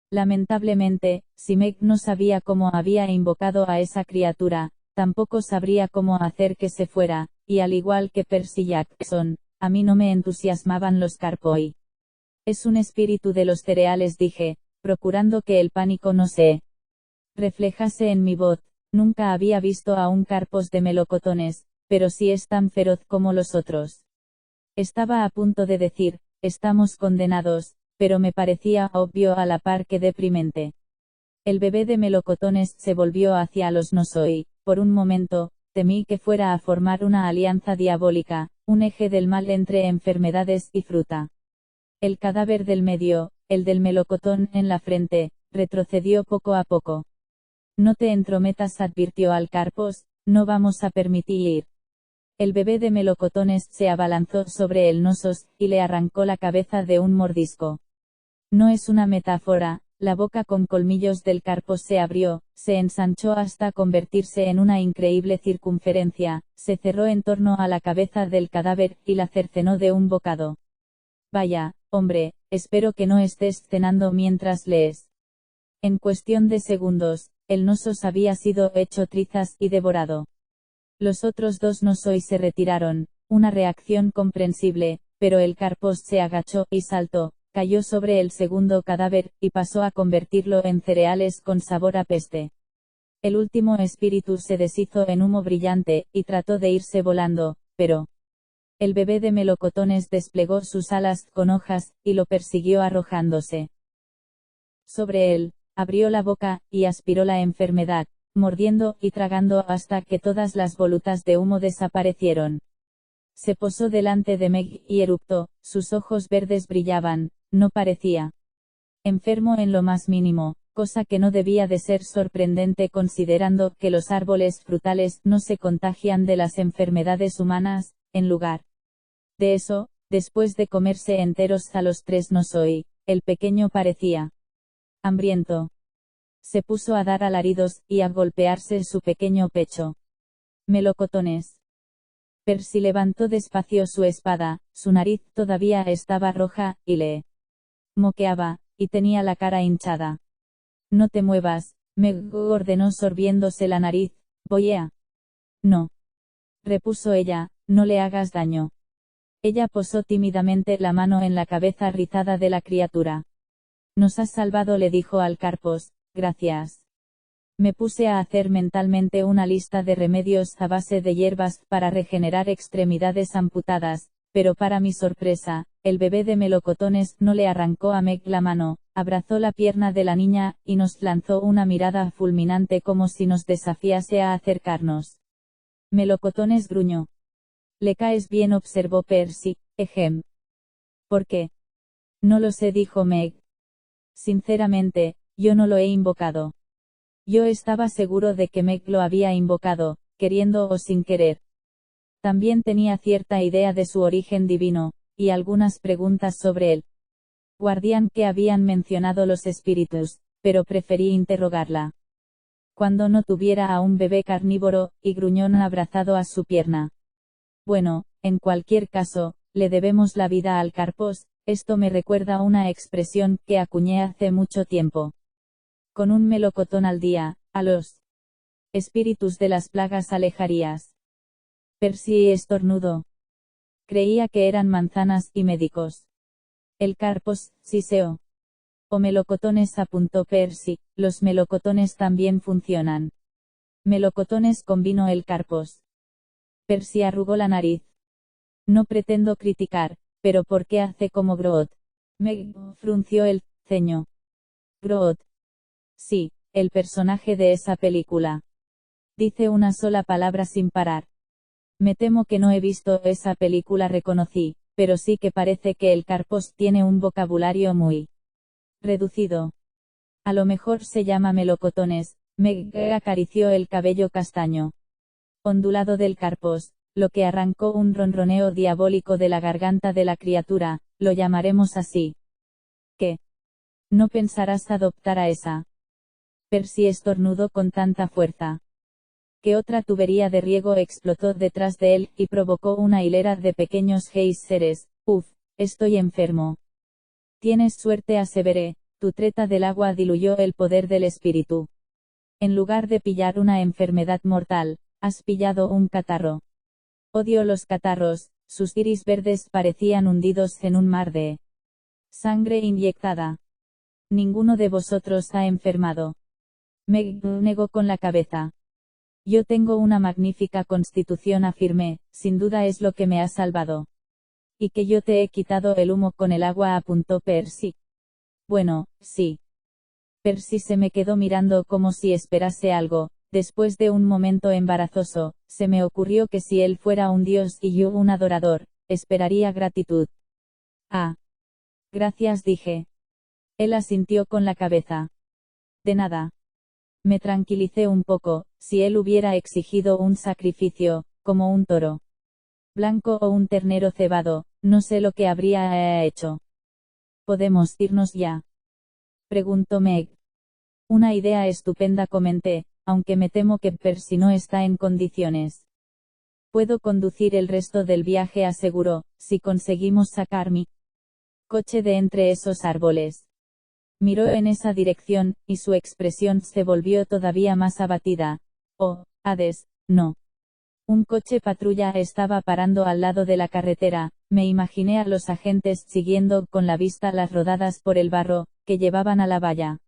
Lamentablemente, si Meg no sabía cómo había invocado a esa criatura, tampoco sabría cómo hacer que se fuera, y al igual que Percy Jackson, a mí no me entusiasmaban los carpoi. Es un espíritu de los cereales, dije, procurando que el pánico no se reflejase en mi voz. Nunca había visto a un carpos de melocotones, pero sí es tan feroz como los otros. Estaba a punto de decir, estamos condenados, pero me parecía obvio a la par que deprimente. El bebé de melocotones se volvió hacia los Nosoi. Por un momento, temí que fuera a formar una alianza diabólica, un eje del mal entre enfermedades y fruta. El cadáver del medio, el del melocotón en la frente, retrocedió poco a poco. No te entrometas, advirtió al Carpos, no vamos a permitir. El bebé de melocotones se abalanzó sobre el Nosos, y le arrancó la cabeza de un mordisco. No es una metáfora, la boca con colmillos del Carpos se abrió, se ensanchó hasta convertirse en una increíble circunferencia, se cerró en torno a la cabeza del cadáver, y la cercenó de un bocado. Vaya, hombre, espero que no estés cenando mientras lees. En cuestión de segundos, el Nosos había sido hecho trizas y devorado. Los otros dos Nosoi se retiraron, una reacción comprensible, pero el Carpos se agachó y saltó, cayó sobre el segundo cadáver, y pasó a convertirlo en cereales con sabor a peste. El último espíritu se deshizo en humo brillante, y trató de irse volando, pero el bebé de melocotones desplegó sus alas con hojas, y lo persiguió arrojándose sobre él. Abrió la boca, y aspiró la enfermedad, mordiendo y tragando hasta que todas las volutas de humo desaparecieron. Se posó delante de Meg y eruptó, sus ojos verdes brillaban, no parecía enfermo en lo más mínimo, cosa que no debía de ser sorprendente considerando que los árboles frutales no se contagian de las enfermedades humanas. En lugar de eso, después de comerse enteros a los tres Nosoi, el pequeño parecía hambriento. Se puso a dar alaridos, y a golpearse su pequeño pecho. Melocotones. Percy levantó despacio su espada, su nariz todavía estaba roja, y le moqueaba, y tenía la cara hinchada. No te muevas, me ordenó sorbiéndose la nariz, voy a... No. Repuso ella, no le hagas daño. Ella posó tímidamente la mano en la cabeza rizada de la criatura. Nos has salvado, le dijo al Carpos, gracias. Me puse a hacer mentalmente una lista de remedios a base de hierbas para regenerar extremidades amputadas, pero para mi sorpresa, el bebé de melocotones no le arrancó a Meg la mano, abrazó la pierna de la niña, y nos lanzó una mirada fulminante como si nos desafiase a acercarnos. Melocotones gruñó. Le caes bien, observó Percy, ejem. ¿Por qué? No lo sé, dijo Meg. Sinceramente, yo no lo he invocado. Yo estaba seguro de que Meg lo había invocado, queriendo o sin querer. También tenía cierta idea de su origen divino, y algunas preguntas sobre el guardián que habían mencionado los espíritus, pero preferí interrogarla. Cuando no tuviera a un bebé carnívoro y gruñón abrazado a su pierna. Bueno, en cualquier caso, le debemos la vida al Carpos. Esto me recuerda una expresión que acuñé hace mucho tiempo. Con un melocotón al día, a los espíritus de las plagas alejarías. Percy estornudó. Creía que eran manzanas y médicos. El Carpos, siseó. O melocotones, apuntó Percy, los melocotones también funcionan. Melocotones, convino el Carpos. Percy arrugó la nariz. No pretendo criticar, pero ¿por qué hace como Groot? Meg frunció el ceño. Groot. Sí, el personaje de esa película. Dice una sola palabra sin parar. Me temo que no he visto esa película, reconocí, pero sí que parece que el Carpos tiene un vocabulario muy reducido. A lo mejor se llama melocotones. Meg acarició el cabello castaño ondulado del Carpos, lo que arrancó un ronroneo diabólico de la garganta de la criatura. Lo llamaremos así. ¿Qué? ¿No pensarás adoptar a esa? Percy estornudó con tanta fuerza que otra tubería de riego explotó detrás de él, y provocó una hilera de pequeños géiseres. Uf, estoy enfermo. Tienes suerte, aseveré, tu treta del agua diluyó el poder del espíritu. En lugar de pillar una enfermedad mortal, has pillado un catarro. Odio los catarros. Sus iris verdes parecían hundidos en un mar de sangre inyectada. Ninguno de vosotros ha enfermado. Meg negó con la cabeza. Yo tengo una magnífica constitución, afirmé, sin duda es lo que me ha salvado. Y que yo te he quitado el humo con el agua, apuntó Percy. Bueno, sí. Percy se me quedó mirando como si esperase algo. Después de un momento embarazoso, se me ocurrió que si él fuera un dios y yo un adorador, esperaría gratitud. Ah. Gracias, dije. Él asintió con la cabeza. De nada. Me tranquilicé un poco. Si él hubiera exigido un sacrificio, como un toro blanco o un ternero cebado, no sé lo que habría hecho. ¿Podemos irnos ya?, preguntó Meg. Una idea estupenda, comenté, aunque me temo que Percy no está en condiciones. Puedo conducir el resto del viaje, aseguró, si conseguimos sacar mi coche de entre esos árboles. Miró en esa dirección, y su expresión se volvió todavía más abatida. Oh, Hades, no. Un coche patrulla estaba parando al lado de la carretera. Me imaginé a los agentes siguiendo con la vista las rodadas por el barro, que llevaban a la valla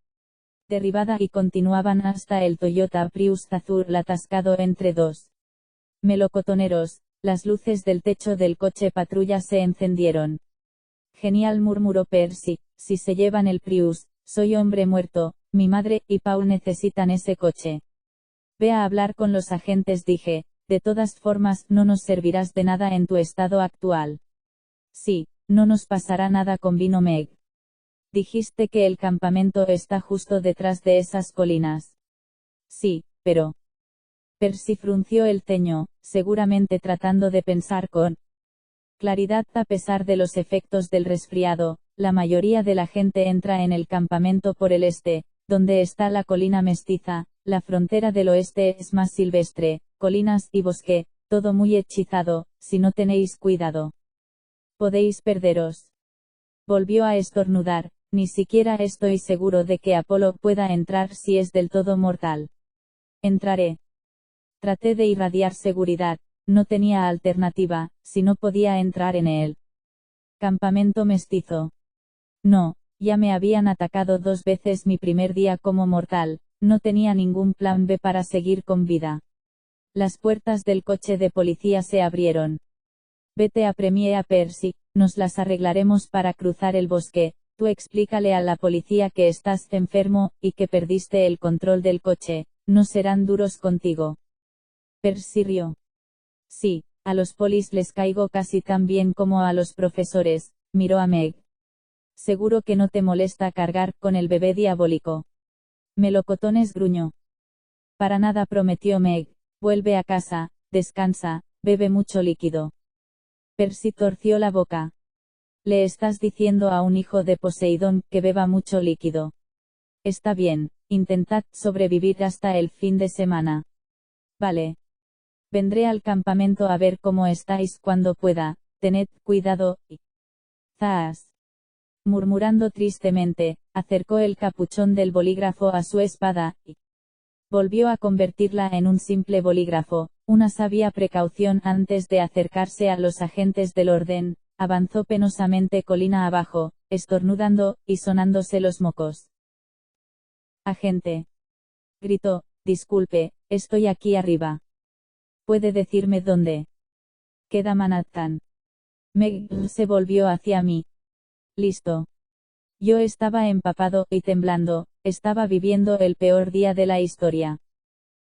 derribada y continuaban hasta el Toyota Prius azul atascado entre dos melocotoneros. Las luces del techo del coche patrulla se encendieron. Genial, murmuró Percy, si se llevan el Prius, soy hombre muerto, mi madre y Paul necesitan ese coche. Ve a hablar con los agentes, dije, de todas formas no nos servirás de nada en tu estado actual. Sí, no nos pasará nada, convino Meg. Dijiste que el campamento está justo detrás de esas colinas. Sí, pero... Percy frunció el ceño, seguramente tratando de pensar con claridad. A pesar de los efectos del resfriado, la mayoría de la gente entra en el campamento por el este, donde está la colina mestiza. La frontera del oeste es más silvestre, colinas y bosque, todo muy hechizado. Si no tenéis cuidado, podéis perderos. Volvió a estornudar. Ni siquiera estoy seguro de que Apolo pueda entrar si es del todo mortal. Entraré. Traté de irradiar seguridad. no tenía alternativa, si no podía entrar en él. Campamento mestizo. No, ya me habían atacado 2 veces mi primer día como mortal, no tenía ningún plan B para seguir con vida. Las puertas del coche de policía se abrieron. Vete a Premier a Percy, nos las arreglaremos para cruzar el bosque, tú explícale a la policía que estás enfermo, y que perdiste el control del coche, no serán duros contigo. Percy rió. Sí, a los polis les caigo casi tan bien como a los profesores, miró a Meg. Seguro que no te molesta cargar con el bebé diabólico. Melocotones gruñó. Para nada, prometió Meg, vuelve a casa, descansa, bebe mucho líquido. Percy torció la boca. Le estás diciendo a un hijo de Poseidón que beba mucho líquido. Está bien, intentad sobrevivir hasta el fin de semana. Vale. Vendré al campamento a ver cómo estáis cuando pueda, tened cuidado, y... ¡Zas! Murmurando tristemente, acercó el capuchón del bolígrafo a su espada, y volvió a convertirla en un simple bolígrafo, una sabia precaución antes de acercarse a los agentes del orden. Avanzó penosamente colina abajo, estornudando, y sonándose los mocos. Agente. Gritó, disculpe, estoy aquí arriba. ¿Puede decirme dónde? Queda Manhattan. Meg se volvió hacia mí. Listo. Yo estaba empapado y temblando, estaba viviendo el peor día de la historia.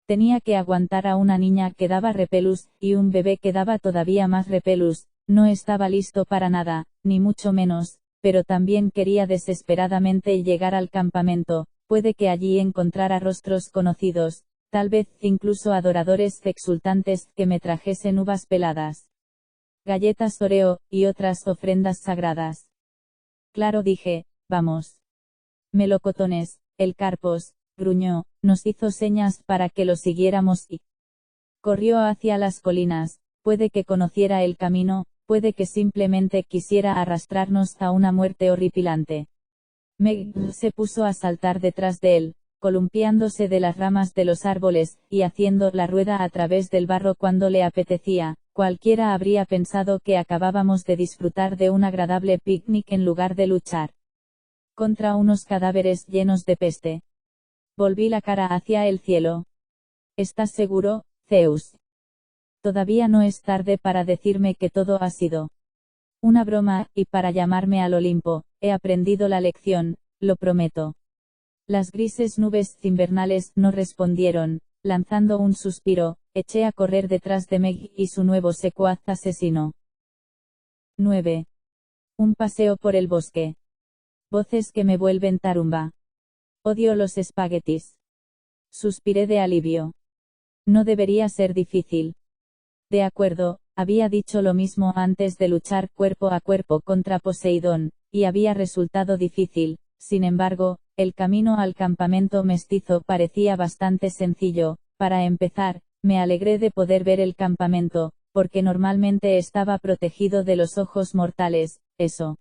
Tenía que aguantar a una niña que daba repelús, y un bebé que daba todavía más repelús. No estaba listo para nada, ni mucho menos, pero también quería desesperadamente llegar al campamento, puede que allí encontrara rostros conocidos, tal vez incluso adoradores exultantes que me trajesen uvas peladas, galletas Oreo, y otras ofrendas sagradas. Claro, dije, vamos. Melocotones, el Carpos, gruñó, nos hizo señas para que lo siguiéramos y corrió hacia las colinas, puede que conociera el camino, puede que simplemente quisiera arrastrarnos a una muerte horripilante. Meg se puso a saltar detrás de él, columpiándose de las ramas de los árboles, y haciendo la rueda a través del barro cuando le apetecía. Cualquiera habría pensado que acabábamos de disfrutar de un agradable picnic en lugar de luchar contra unos cadáveres llenos de peste. Volví la cara hacia el cielo. ¿Estás seguro, Zeus? Todavía no es tarde para decirme que todo ha sido una broma, y para llamarme al Olimpo. He aprendido la lección, lo prometo. Las grises nubes invernales no respondieron. Lanzando un suspiro, eché a correr detrás de Meg y su nuevo secuaz asesino. 9. Un paseo por el bosque. Voces que me vuelven tarumba. Odio los espaguetis. Suspiré de alivio. No debería ser difícil. De acuerdo, había dicho lo mismo antes de luchar cuerpo a cuerpo contra Poseidón, y había resultado difícil. Sin embargo, el camino al campamento mestizo parecía bastante sencillo. Para empezar, me alegré de poder ver el campamento, porque normalmente estaba protegido de los ojos mortales. Eso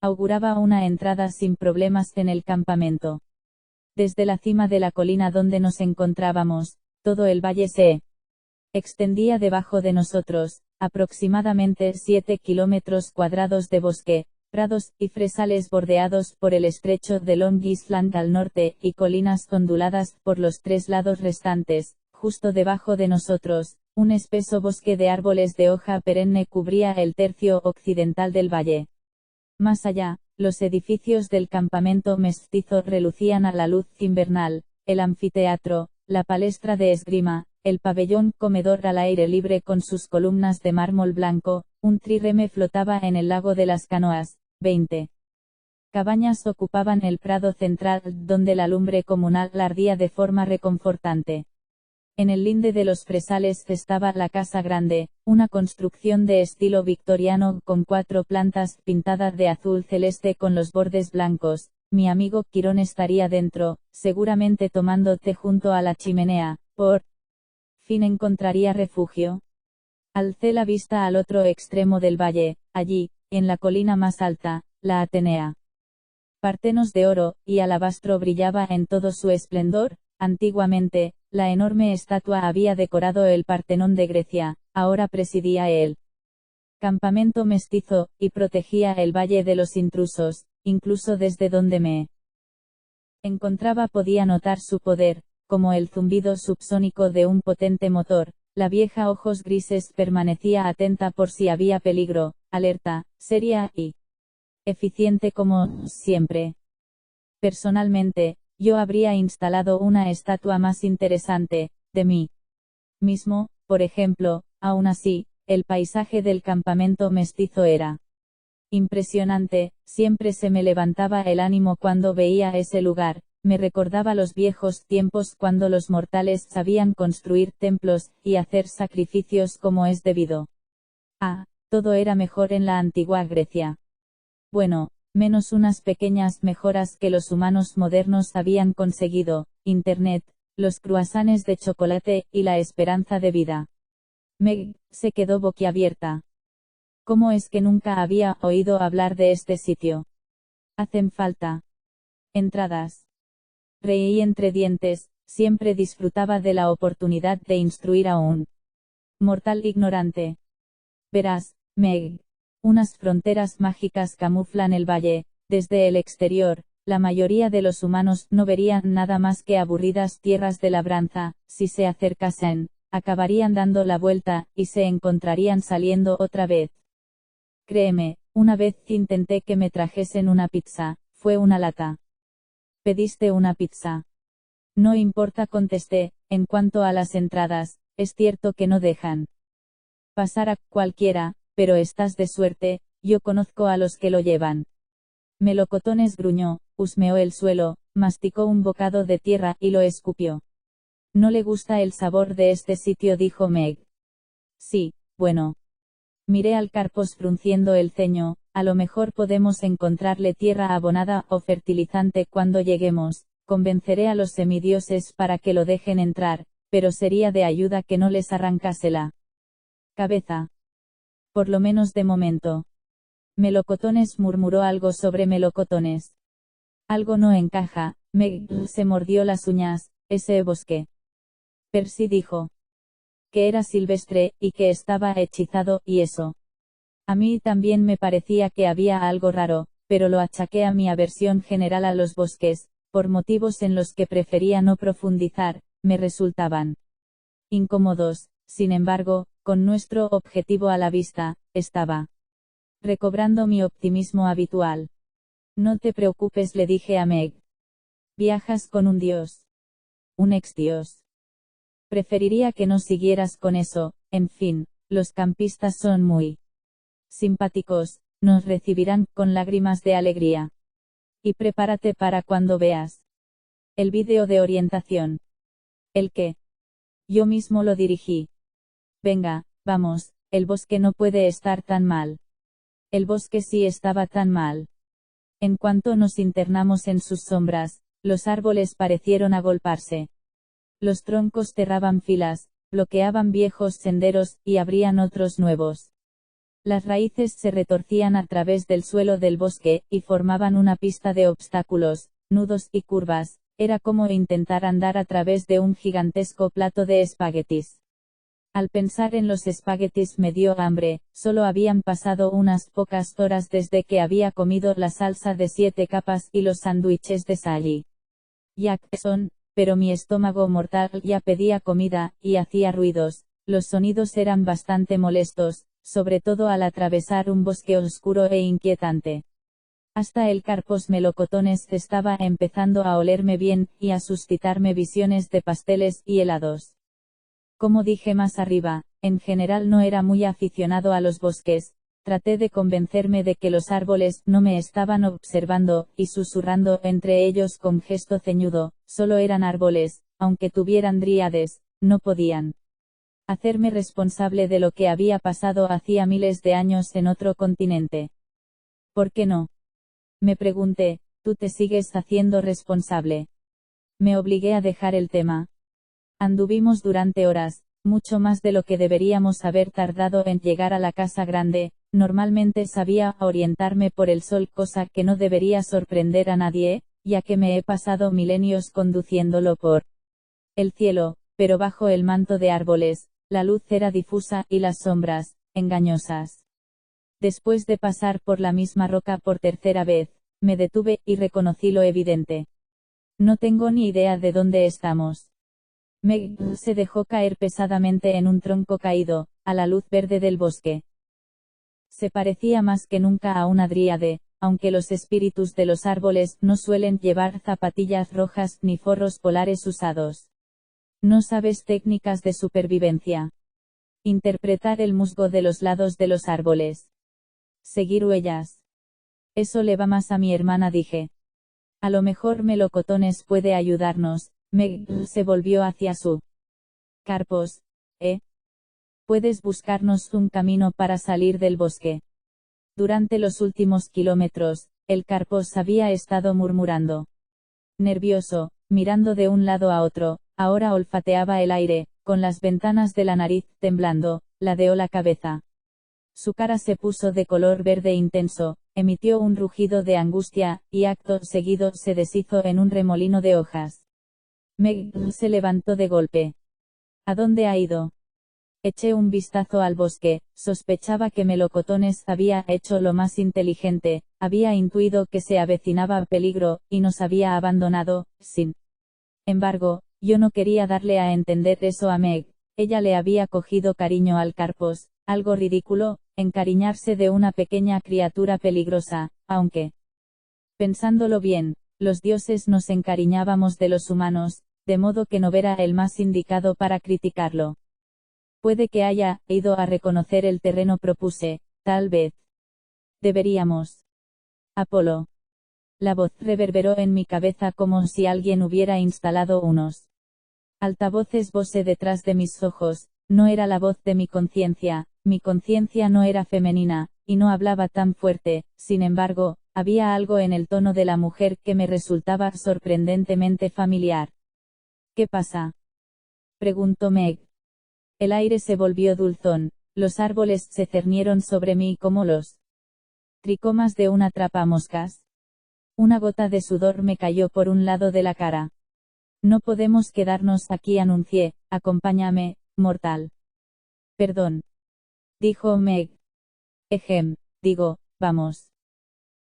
auguraba una entrada sin problemas en el campamento. Desde la cima de la colina donde nos encontrábamos, todo el valle se extendía debajo de nosotros, aproximadamente 7 kilómetros cuadrados de bosque, prados y fresales bordeados por el estrecho de Long Island al norte, y colinas onduladas por los 3 lados restantes. Justo debajo de nosotros, un espeso bosque de árboles de hoja perenne cubría el tercio occidental del valle. Más allá, los edificios del campamento mestizo relucían a la luz invernal, el anfiteatro, la palestra de esgrima, el pabellón comedor al aire libre con sus columnas de mármol blanco, un trireme flotaba en el lago de las canoas. 20 cabañas ocupaban el prado central, donde la lumbre comunal ardía de forma reconfortante. En el linde de los fresales estaba la casa grande, una construcción de estilo victoriano con 4 plantas pintadas de azul celeste con los bordes blancos. Mi amigo Quirón estaría dentro, seguramente tomando té junto a la chimenea. Por fin encontraría refugio. Alcé la vista al otro extremo del valle, allí, en la colina más alta, la Atenea. Partenos de oro y alabastro brillaba en todo su esplendor. Antiguamente, la enorme estatua había decorado el Partenón de Grecia, ahora presidía el campamento mestizo, y protegía el valle de los intrusos, incluso desde donde me encontraba podía notar su poder, como el zumbido subsónico de un potente motor. La vieja ojos grises permanecía atenta por si había peligro, alerta, seria y eficiente como siempre. Personalmente, yo habría instalado una estatua más interesante, de mí mismo, por ejemplo. Aún así, el paisaje del campamento mestizo era impresionante, siempre se me levantaba el ánimo cuando veía ese lugar. Me recordaba los viejos tiempos cuando los mortales sabían construir templos y hacer sacrificios como es debido. Todo era mejor en la antigua Grecia. Bueno, menos unas pequeñas mejoras que los humanos modernos habían conseguido: Internet, los croissants de chocolate y la esperanza de vida. Meg se quedó boquiabierta. ¿Cómo es que nunca había oído hablar de este sitio? Hacen falta entradas. Reí entre dientes, siempre disfrutaba de la oportunidad de instruir a un mortal ignorante. Verás, Meg, unas fronteras mágicas camuflan el valle. Desde el exterior, la mayoría de los humanos no verían nada más que aburridas tierras de labranza. Si se acercasen, acabarían dando la vuelta, y se encontrarían saliendo otra vez. Créeme, una vez intenté que me trajesen una pizza, fue una lata. ¿Pediste una pizza? No importa, contesté. En cuanto a las entradas, es cierto que no dejan pasar a cualquiera, pero estás de suerte, yo conozco a los que lo llevan. Melocotones gruñó, husmeó el suelo, masticó un bocado de tierra y lo escupió. No le gusta el sabor de este sitio, dijo Meg. Sí, bueno. Miré al Carpos frunciendo el ceño. A lo mejor podemos encontrarle tierra abonada o fertilizante cuando lleguemos. Convenceré a los semidioses para que lo dejen entrar, pero sería de ayuda que no les arrancase la cabeza. Por lo menos de momento. Melocotones murmuró algo sobre melocotones. Algo no encaja. Meg se mordió las uñas. Ese bosque. Percy dijo que era silvestre, y que estaba hechizado, y eso. A mí también me parecía que había algo raro, pero lo achaqué a mi aversión general a los bosques, por motivos en los que prefería no profundizar. Me resultaban incómodos. Sin embargo, con nuestro objetivo a la vista, estaba recobrando mi optimismo habitual. No te preocupes, le dije a Meg. Viajas con un dios. Un exdios. Preferiría que no siguieras con eso. En fin, los campistas son muy simpáticos, nos recibirán con lágrimas de alegría. Y prepárate para cuando veas el vídeo de orientación. ¿El qué? Yo mismo lo dirigí. Venga, vamos, el bosque no puede estar tan mal. El bosque sí estaba tan mal. En cuanto nos internamos en sus sombras, los árboles parecieron agolparse. Los troncos cerraban filas, bloqueaban viejos senderos, y abrían otros nuevos. Las raíces se retorcían a través del suelo del bosque, y formaban una pista de obstáculos, nudos y curvas. Era como intentar andar a través de un gigantesco plato de espaguetis. Al pensar en los espaguetis me dio hambre. Solo habían pasado unas pocas horas desde que había comido la salsa de 7 capas y los sándwiches de Sally Jackson, pero mi estómago mortal ya pedía comida, y hacía ruidos. Los sonidos eran bastante molestos, sobre todo al atravesar un bosque oscuro e inquietante. Hasta el Carpos melocotones estaba empezando a olerme bien, y a suscitarme visiones de pasteles y helados. Como dije más arriba, en general no era muy aficionado a los bosques. Traté de convencerme de que los árboles no me estaban observando, y susurrando entre ellos con gesto ceñudo, solo eran árboles, aunque tuvieran dríades, no podían hacerme responsable de lo que había pasado hacía miles de años en otro continente. ¿Por qué no? Me pregunté. Tú te sigues haciendo responsable. Me obligué a dejar el tema. Anduvimos durante horas, mucho más de lo que deberíamos haber tardado en llegar a la casa grande. Normalmente sabía orientarme por el sol, cosa que no debería sorprender a nadie, ya que me he pasado milenios conduciéndolo por El cielo, pero bajo el manto de árboles, la luz era difusa y las sombras, engañosas. Después de pasar por la misma roca por tercera vez, me detuve y reconocí lo evidente. No tengo ni idea de dónde estamos. Meg se dejó caer pesadamente en un tronco caído, a la luz verde del bosque. Se parecía más que nunca a una dríade, aunque los espíritus de los árboles no suelen llevar zapatillas rojas ni forros polares usados. No sabes técnicas de supervivencia. Interpretar el musgo de los lados de los árboles. Seguir huellas. Eso le va más a mi hermana, dije. A lo mejor Melocotones puede ayudarnos. Meg se volvió hacia su Carpos. Puedes buscarnos un camino para salir del bosque. Durante los últimos kilómetros, el Carpos había estado murmurando. Nervioso, mirando de un lado a otro, ahora olfateaba el aire, con las ventanas de la nariz temblando, ladeó la cabeza. Su cara se puso de color verde intenso, emitió un rugido de angustia, y acto seguido se deshizo en un remolino de hojas. Meg se levantó de golpe. ¿A dónde ha ido? Eché un vistazo al bosque, sospechaba que Melocotones había hecho lo más inteligente, había intuido que se avecinaba peligro, y nos había abandonado, sin embargo, yo no quería darle a entender eso a Meg. Ella le había cogido cariño al Carpos, algo ridículo, encariñarse de una pequeña criatura peligrosa, aunque, pensándolo bien, los dioses nos encariñábamos de los humanos, de modo que no era el más indicado para criticarlo. Puede que haya ido a reconocer el terreno, propuse, tal vez. Deberíamos. Apolo. La voz reverberó en mi cabeza como si alguien hubiera instalado unos altavoces Bose detrás de mis ojos. No era la voz de mi conciencia no era femenina, y no hablaba tan fuerte, sin embargo, había algo en el tono de la mujer que me resultaba sorprendentemente familiar. ¿Qué pasa? Preguntó Meg. El aire se volvió dulzón, los árboles se cernieron sobre mí como los tricomas de una atrapamoscas. Una gota de sudor me cayó por un lado de la cara. No podemos quedarnos aquí, anuncié, acompáñame, mortal. Perdón. Dijo Meg. Vamos.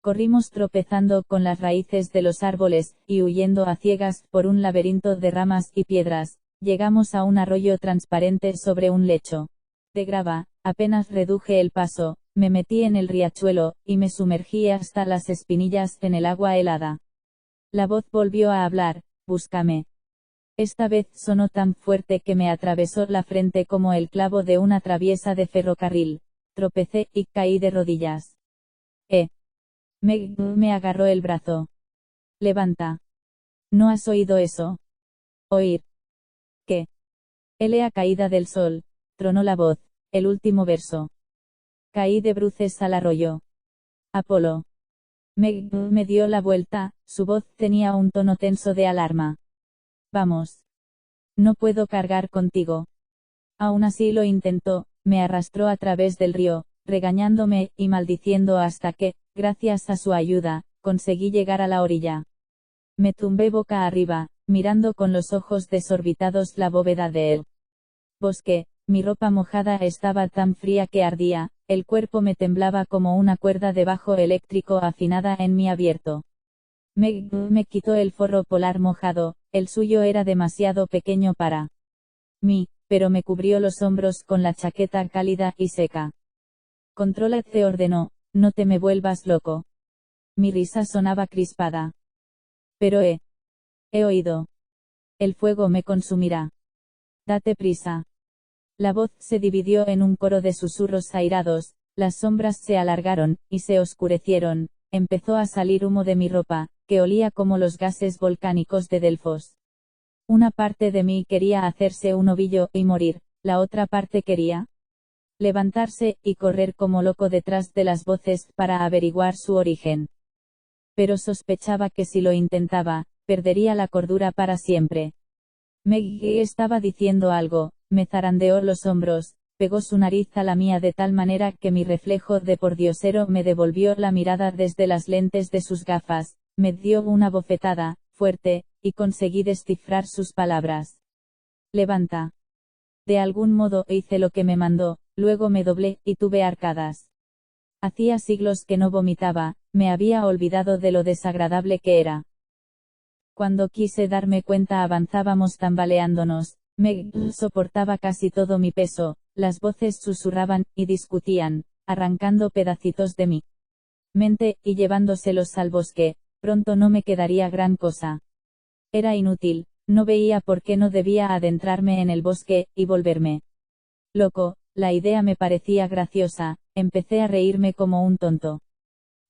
Corrimos tropezando con las raíces de los árboles, y huyendo a ciegas por un laberinto de ramas y piedras. Llegamos a un arroyo transparente sobre un lecho de grava, apenas reduje el paso, me metí en el riachuelo, y me sumergí hasta las espinillas en el agua helada. La voz volvió a hablar, búscame. Esta vez sonó tan fuerte que me atravesó la frente como el clavo de una traviesa de ferrocarril. Tropecé y caí de rodillas. Meg me agarró el brazo. Levanta. ¿No has oído eso? Oír. ¿Qué? Elea caída del sol, tronó la voz, el último verso. Caí de bruces al arroyo. Apolo. Meg me dio la vuelta, su voz tenía un tono tenso de alarma. Vamos. No puedo cargar contigo. Aún así lo intentó, me arrastró a través del río, regañándome y maldiciendo hasta que, gracias a su ayuda, conseguí llegar a la orilla. Me tumbé boca arriba, mirando con los ojos desorbitados la bóveda del bosque. Mi ropa mojada estaba tan fría que ardía, el cuerpo me temblaba como una cuerda de bajo eléctrico afinada en mi abierto. Me quitó el forro polar mojado, el suyo era demasiado pequeño para mí, pero me cubrió los hombros con la chaqueta cálida y seca. Contrólate, ordenó, no te me vuelvas loco. Mi risa sonaba crispada. Pero he oído. El fuego me consumirá. Date prisa. La voz se dividió en un coro de susurros airados, las sombras se alargaron, y se oscurecieron, empezó a salir humo de mi ropa, que olía como los gases volcánicos de Delfos. Una parte de mí quería hacerse un ovillo y morir, la otra parte quería levantarse y correr como loco detrás de las voces para averiguar su origen. Pero sospechaba que si lo intentaba, perdería la cordura para siempre. Meg estaba diciendo algo, me zarandeó los hombros, pegó su nariz a la mía de tal manera que mi reflejo de pordiosero me devolvió la mirada desde las lentes de sus gafas, me dio una bofetada, fuerte, y conseguí descifrar sus palabras. Levanta. De algún modo hice lo que me mandó, luego me doblé, y tuve arcadas. Hacía siglos que no vomitaba, me había olvidado de lo desagradable que era. Cuando quise darme cuenta avanzábamos tambaleándonos, Meg soportaba casi todo mi peso, las voces susurraban, y discutían, arrancando pedacitos de mi mente, y llevándoselos al bosque. Pronto no me quedaría gran cosa. Era inútil, no veía por qué no debía adentrarme en el bosque, y volverme loco. La idea me parecía graciosa, empecé a reírme como un tonto.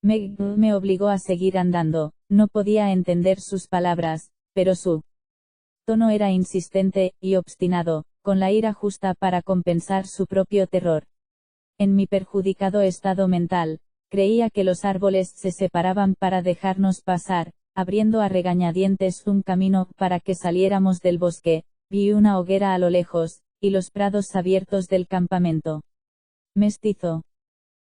Meg me obligó a seguir andando, no podía entender sus palabras, pero su tono era insistente, y obstinado, con la ira justa para compensar su propio terror. En mi perjudicado estado mental, creía que los árboles se separaban para dejarnos pasar, abriendo a regañadientes un camino para que saliéramos del bosque. Vi una hoguera a lo lejos, y los prados abiertos del campamento. Mestizo.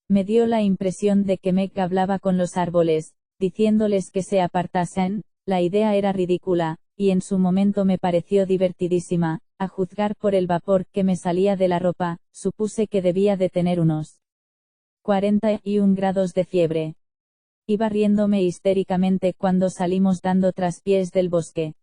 Me dio la impresión de que Meg hablaba con los árboles, diciéndoles que se apartasen. La idea era ridícula, y en su momento me pareció divertidísima. A juzgar por el vapor que me salía de la ropa, supuse que debía de tener unos 41 grados de fiebre. Iba riéndome histéricamente cuando salimos dando traspiés del bosque.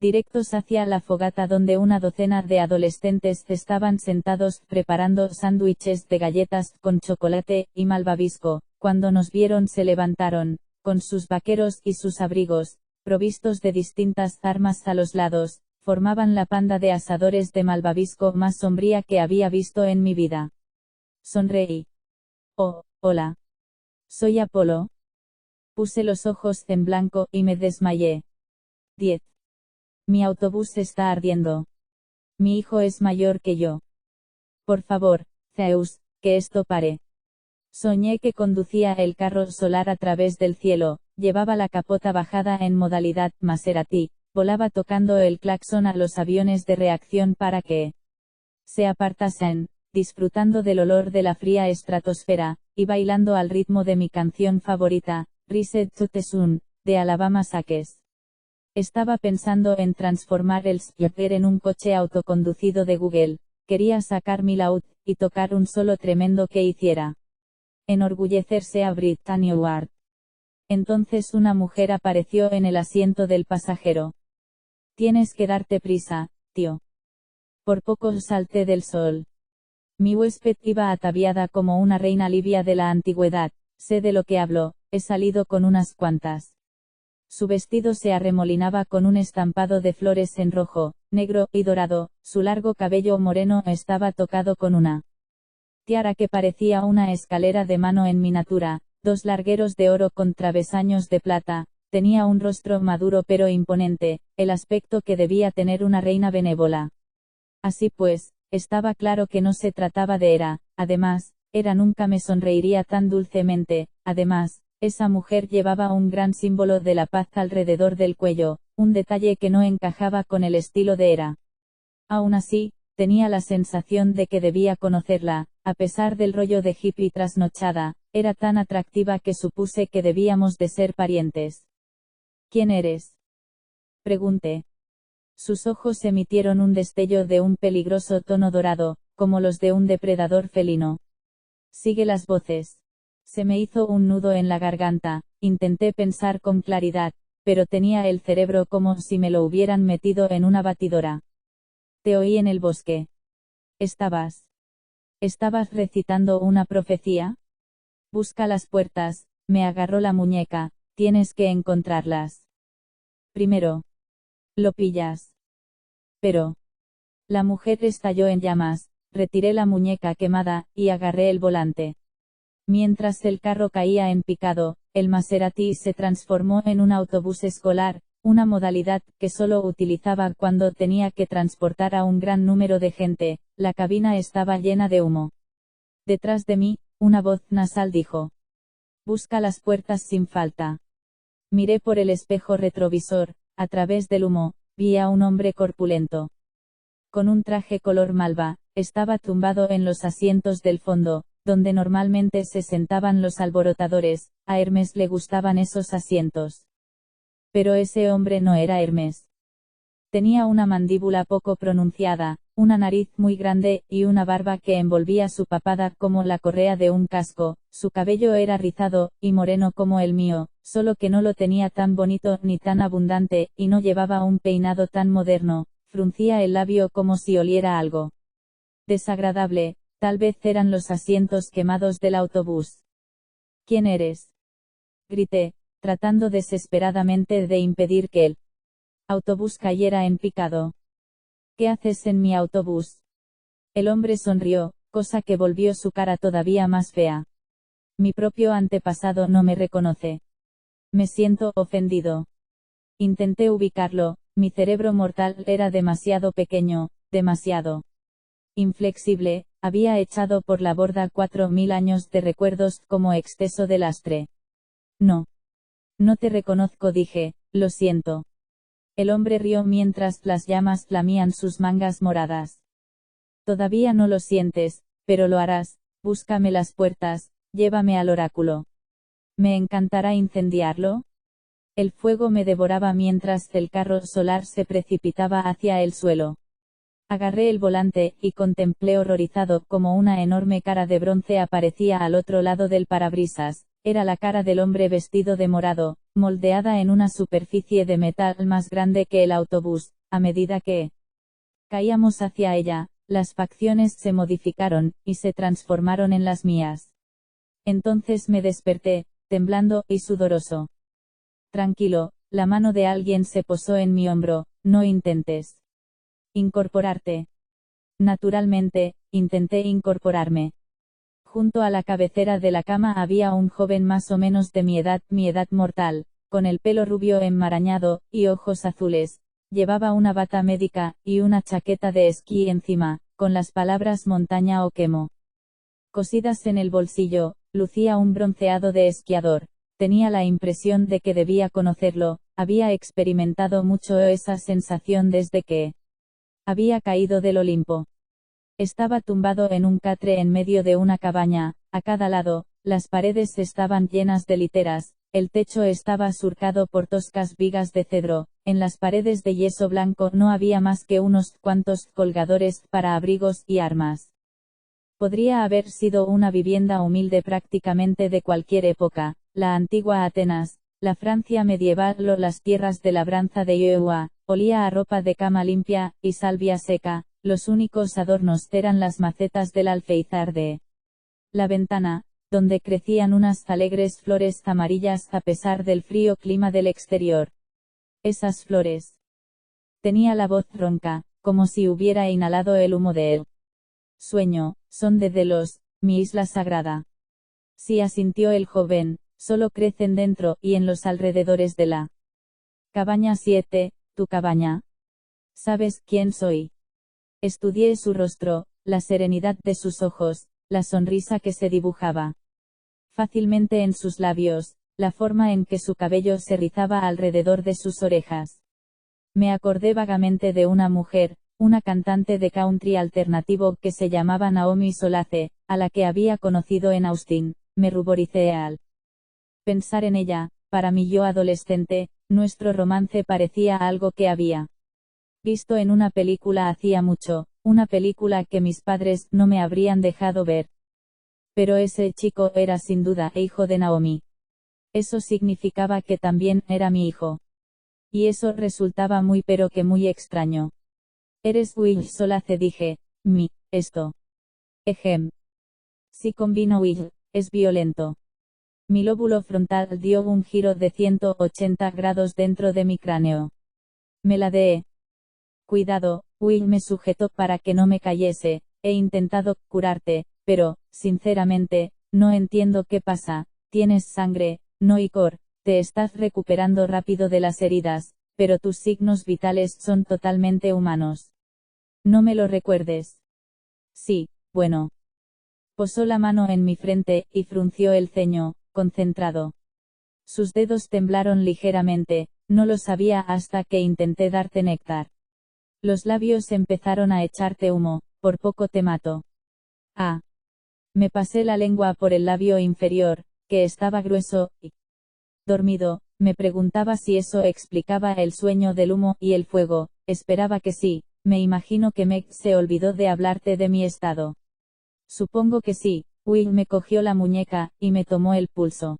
Directos hacia la fogata donde una docena de adolescentes estaban sentados preparando sándwiches de galletas con chocolate y malvavisco. Cuando nos vieron se levantaron, con sus vaqueros y sus abrigos, provistos de distintas armas a los lados, formaban la panda de asadores de malvavisco más sombría que había visto en mi vida. Sonreí. Oh, hola. Soy Apolo. Puse los ojos en blanco y me desmayé. 10. Mi autobús está ardiendo. Mi hijo es mayor que yo. Por favor, Zeus, que esto pare. Soñé que conducía el carro solar a través del cielo, llevaba la capota bajada en modalidad Maserati, volaba tocando el claxon a los aviones de reacción para que se apartasen, disfrutando del olor de la fría estratosfera, y bailando al ritmo de mi canción favorita, Reset to the Sun, de Alabama Shakes. Estaba pensando en transformar el Spyder en un coche autoconducido de Google. Quería sacar mi laúd, y tocar un solo tremendo que hiciera enorgullecerse a Brittany Ward. Entonces una mujer apareció en el asiento del pasajero. Tienes que darte prisa, tío. Por poco salté del sol. Mi huésped iba ataviada como una reina libia de la antigüedad. Sé de lo que hablo, he salido con unas cuantas. Su vestido se arremolinaba con un estampado de flores en rojo, negro y dorado. Su largo cabello moreno estaba tocado con una tiara que parecía una escalera de mano en miniatura, dos largueros de oro con travesaños de plata. Tenía un rostro maduro pero imponente, el aspecto que debía tener una reina benévola. Así pues, estaba claro que no se trataba de Hera. Además, Hera nunca me sonreiría tan dulcemente. Además, esa mujer llevaba un gran símbolo de la paz alrededor del cuello, un detalle que no encajaba con el estilo de Hera. Aún así, tenía la sensación de que debía conocerla. A pesar del rollo de hippie trasnochada, era tan atractiva que supuse que debíamos de ser parientes. ¿Quién eres?, pregunté. Sus ojos emitieron un destello de un peligroso tono dorado, como los de un depredador felino. Sigue las voces. Se me hizo un nudo en la garganta, intenté pensar con claridad, pero tenía el cerebro como si me lo hubieran metido en una batidora. Te oí en el bosque. ¿Estabas recitando una profecía? Busca las puertas, me agarró la muñeca, tienes que encontrarlas. Primero. Lo pillas. Pero. La mujer estalló en llamas, retiré la muñeca quemada, y agarré el volante. Mientras el carro caía en picado, el Maserati se transformó en un autobús escolar, una modalidad que solo utilizaba cuando tenía que transportar a un gran número de gente. La cabina estaba llena de humo. Detrás de mí, una voz nasal dijo: busca las puertas sin falta. Miré por el espejo retrovisor, a través del humo, vi a un hombre corpulento. Con un traje color malva, estaba tumbado en los asientos del fondo, donde normalmente se sentaban los alborotadores. A Hermes le gustaban esos asientos. Pero ese hombre no era Hermes. Tenía una mandíbula poco pronunciada, una nariz muy grande, y una barba que envolvía su papada como la correa de un casco. Su cabello era rizado, y moreno como el mío, solo que no lo tenía tan bonito ni tan abundante, y no llevaba un peinado tan moderno. Fruncía el labio como si oliera algo desagradable, tal vez eran los asientos quemados del autobús. ¿Quién eres?, grité, tratando desesperadamente de impedir que el autobús cayera en picado. ¿Qué haces en mi autobús? El hombre sonrió, cosa que volvió su cara todavía más fea. Mi propio antepasado no me reconoce. Me siento ofendido. Intenté ubicarlo, mi cerebro mortal era demasiado pequeño, demasiado inflexible, había echado por la borda 4000 años de recuerdos como exceso de lastre. No. No te reconozco, dije, lo siento. El hombre rió mientras las llamas flamían sus mangas moradas. Todavía no lo sientes, pero lo harás. Búscame las puertas, llévame al oráculo. ¿Me encantará incendiarlo? El fuego me devoraba mientras el carro solar se precipitaba hacia el suelo. Agarré el volante, y contemplé horrorizado cómo una enorme cara de bronce aparecía al otro lado del parabrisas. Era la cara del hombre vestido de morado, moldeada en una superficie de metal más grande que el autobús. A medida que caíamos hacia ella, las facciones se modificaron, y se transformaron en las mías. Entonces me desperté, temblando y sudoroso. Tranquilo, la mano de alguien se posó en mi hombro, no intentes incorporarte. Naturalmente, intenté incorporarme. Junto a la cabecera de la cama había un joven más o menos de mi edad mortal, con el pelo rubio enmarañado, y ojos azules. Llevaba una bata médica, y una chaqueta de esquí encima, con las palabras montaña o quemo cosidas en el bolsillo. Lucía un bronceado de esquiador. Tenía la impresión de que debía conocerlo, había experimentado mucho esa sensación desde que había caído del Olimpo. Estaba tumbado en un catre en medio de una cabaña, a cada lado, las paredes estaban llenas de literas, el techo estaba surcado por toscas vigas de cedro, en las paredes de yeso blanco no había más que unos cuantos colgadores para abrigos y armas. Podría haber sido una vivienda humilde prácticamente de cualquier época, la antigua Atenas, la Francia medieval o las tierras de labranza de Iowa. Olía a ropa de cama limpia, y salvia seca. Los únicos adornos eran las macetas del alféizar de la ventana, donde crecían unas alegres flores amarillas a pesar del frío clima del exterior. Esas flores. Tenía la voz ronca, como si hubiera inhalado el humo de él. Sueño, son de Delos, mi isla sagrada. Sí, asintió el joven, solo crecen dentro y en los alrededores de la cabaña 7, tu cabaña. ¿Sabes quién soy? Estudié su rostro, la serenidad de sus ojos, la sonrisa que se dibujaba fácilmente en sus labios, la forma en que su cabello se rizaba alrededor de sus orejas. Me acordé vagamente de una mujer, una cantante de country alternativo que se llamaba Naomi Solace, a la que había conocido en Austin. Me ruboricé al pensar en ella. Para mi yo adolescente, nuestro romance parecía algo que había visto en una película hacía mucho, una película que mis padres no me habrían dejado ver. Pero ese chico era sin duda hijo de Naomi. Eso significaba que también era mi hijo. Y eso resultaba muy pero que muy extraño. Eres Will Solace, dije. Esto. Ejem. Si combino Will, es violento. Mi lóbulo frontal dio un giro de 180 grados dentro de mi cráneo. Me ladeé. Cuidado, Will me sujetó para que no me cayese. He intentado curarte, pero, sinceramente, no entiendo qué pasa. Tienes sangre, no icor, te estás recuperando rápido de las heridas, pero tus signos vitales son totalmente humanos. No me lo recuerdes. Sí, bueno. Posó la mano en mi frente, y frunció el ceño, concentrado. Sus dedos temblaron ligeramente, no lo sabía hasta que intenté darte néctar. Los labios empezaron a echarte humo, por poco te mato. Ah. Me pasé la lengua por el labio inferior, que estaba grueso, y dormido. Me preguntaba si eso explicaba el sueño del humo y el fuego. esperaba que sí. Me imagino que Meg se olvidó de hablarte de mi estado. Supongo que sí. Will me cogió la muñeca, y me tomó el pulso.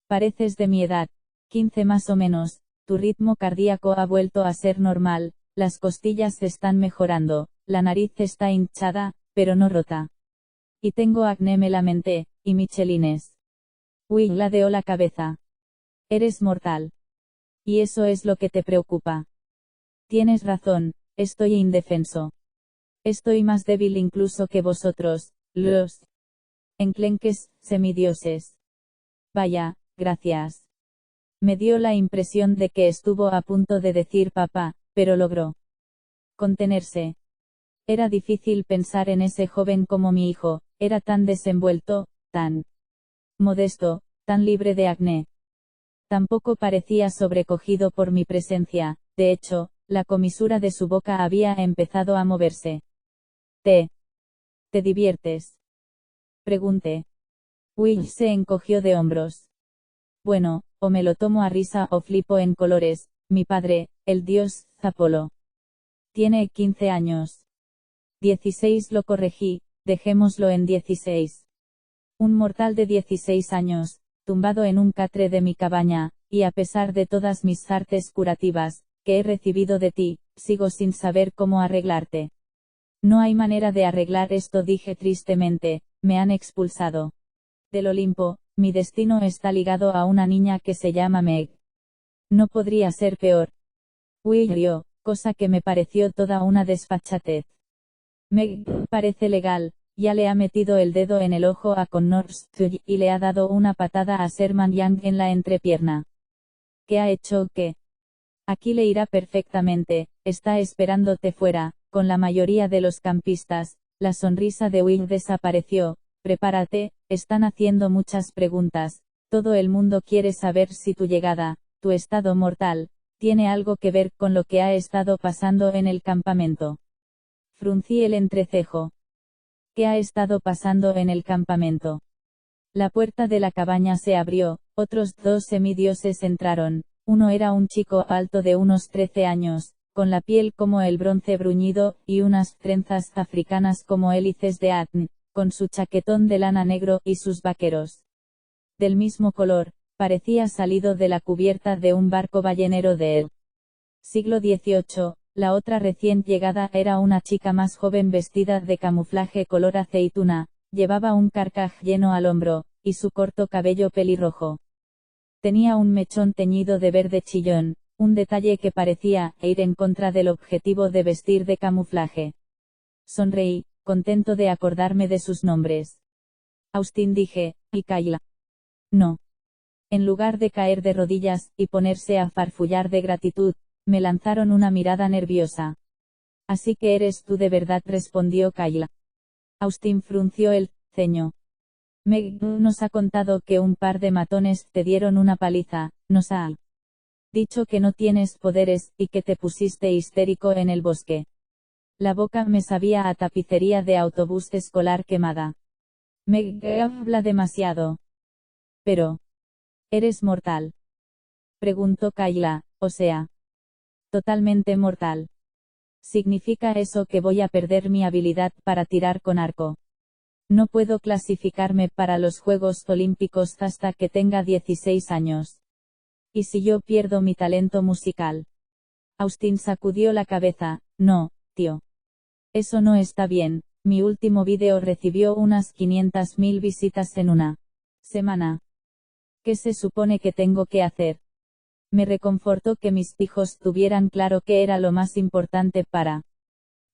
Pareces de mi edad, 15 más o menos, tu ritmo cardíaco ha vuelto a ser normal, las costillas están mejorando, la nariz está hinchada, pero no rota. Y tengo acné, me lamenté, y michelines. Will ladeó la cabeza. Eres mortal. Y eso es lo que te preocupa. Tienes razón, estoy indefenso. Estoy más débil incluso que vosotros, los enclenques, semidioses. Vaya, gracias. Me dio la impresión de que estuvo a punto de decir papá, pero logró contenerse. Era difícil pensar en ese joven como mi hijo, era tan desenvuelto, tan modesto, tan libre de acné. Tampoco parecía sobrecogido por mi presencia, de hecho, la comisura de su boca había empezado a moverse. ¿Te diviertes? Pregunté. Will se encogió de hombros. Bueno, o me lo tomo a risa o flipo en colores. Mi padre, el dios Apolo. Tiene 15 años. 16 lo corregí, dejémoslo en 16. Un mortal de 16 años, tumbado en un catre de mi cabaña, y a pesar de todas mis artes curativas, que he recibido de ti, sigo sin saber cómo arreglarte. No hay manera de arreglar esto, dije tristemente, me han expulsado del Olimpo, mi destino está ligado a una niña que se llama Meg. No podría ser peor. Will rió, cosa que me pareció toda una desfachatez. Meg parece legal, ya le ha metido el dedo en el ojo a Connor Stuy y le ha dado una patada a Sherman Young en la entrepierna. ¿Qué ha hecho qué? Aquí le irá perfectamente, está esperándote fuera, con la mayoría de los campistas. La sonrisa de Will desapareció. Prepárate, están haciendo muchas preguntas, todo el mundo quiere saber si tu llegada, tu estado mortal, tiene algo que ver con lo que ha estado pasando en el campamento. Fruncí el entrecejo. ¿Qué ha estado pasando en el campamento? La puerta de la cabaña se abrió, otros dos semidioses entraron. Uno era un chico alto de unos 13 años, con la piel como el bronce bruñido, y unas trenzas africanas como hélices de acné, con su chaquetón de lana negro y sus vaqueros del mismo color, parecía salido de la cubierta de un barco ballenero del siglo XVIII. La otra recién llegada era una chica más joven vestida de camuflaje color aceituna, llevaba un carcaj lleno al hombro, y su corto cabello pelirrojo. Tenía un mechón teñido de verde chillón, un detalle que parecía ir en contra del objetivo de vestir de camuflaje. Sonreí, contento de acordarme de sus nombres. Austin, dije, y Kayla. No. En lugar de caer de rodillas y ponerse a farfullar de gratitud, me lanzaron una mirada nerviosa. Así que eres tú de verdad, respondió Kayla. Austin frunció el ceño. Meg nos ha contado que un par de matones te dieron una paliza, nos ha dicho que no tienes poderes, y que te pusiste histérico en el bosque. La boca me sabía a tapicería de autobús escolar quemada. Meg habla demasiado. Pero, ¿eres mortal?, preguntó Kayla, o sea, totalmente mortal. ¿Significa eso que voy a perder mi habilidad para tirar con arco? No puedo clasificarme para los Juegos Olímpicos hasta que tenga 16 años. ¿Y si yo pierdo mi talento musical? Austin sacudió la cabeza. No, tío. Eso no está bien. Mi último vídeo recibió unas 500.000 visitas en una semana. ¿Qué se supone que tengo que hacer? Me reconfortó que mis hijos tuvieran claro qué era lo más importante para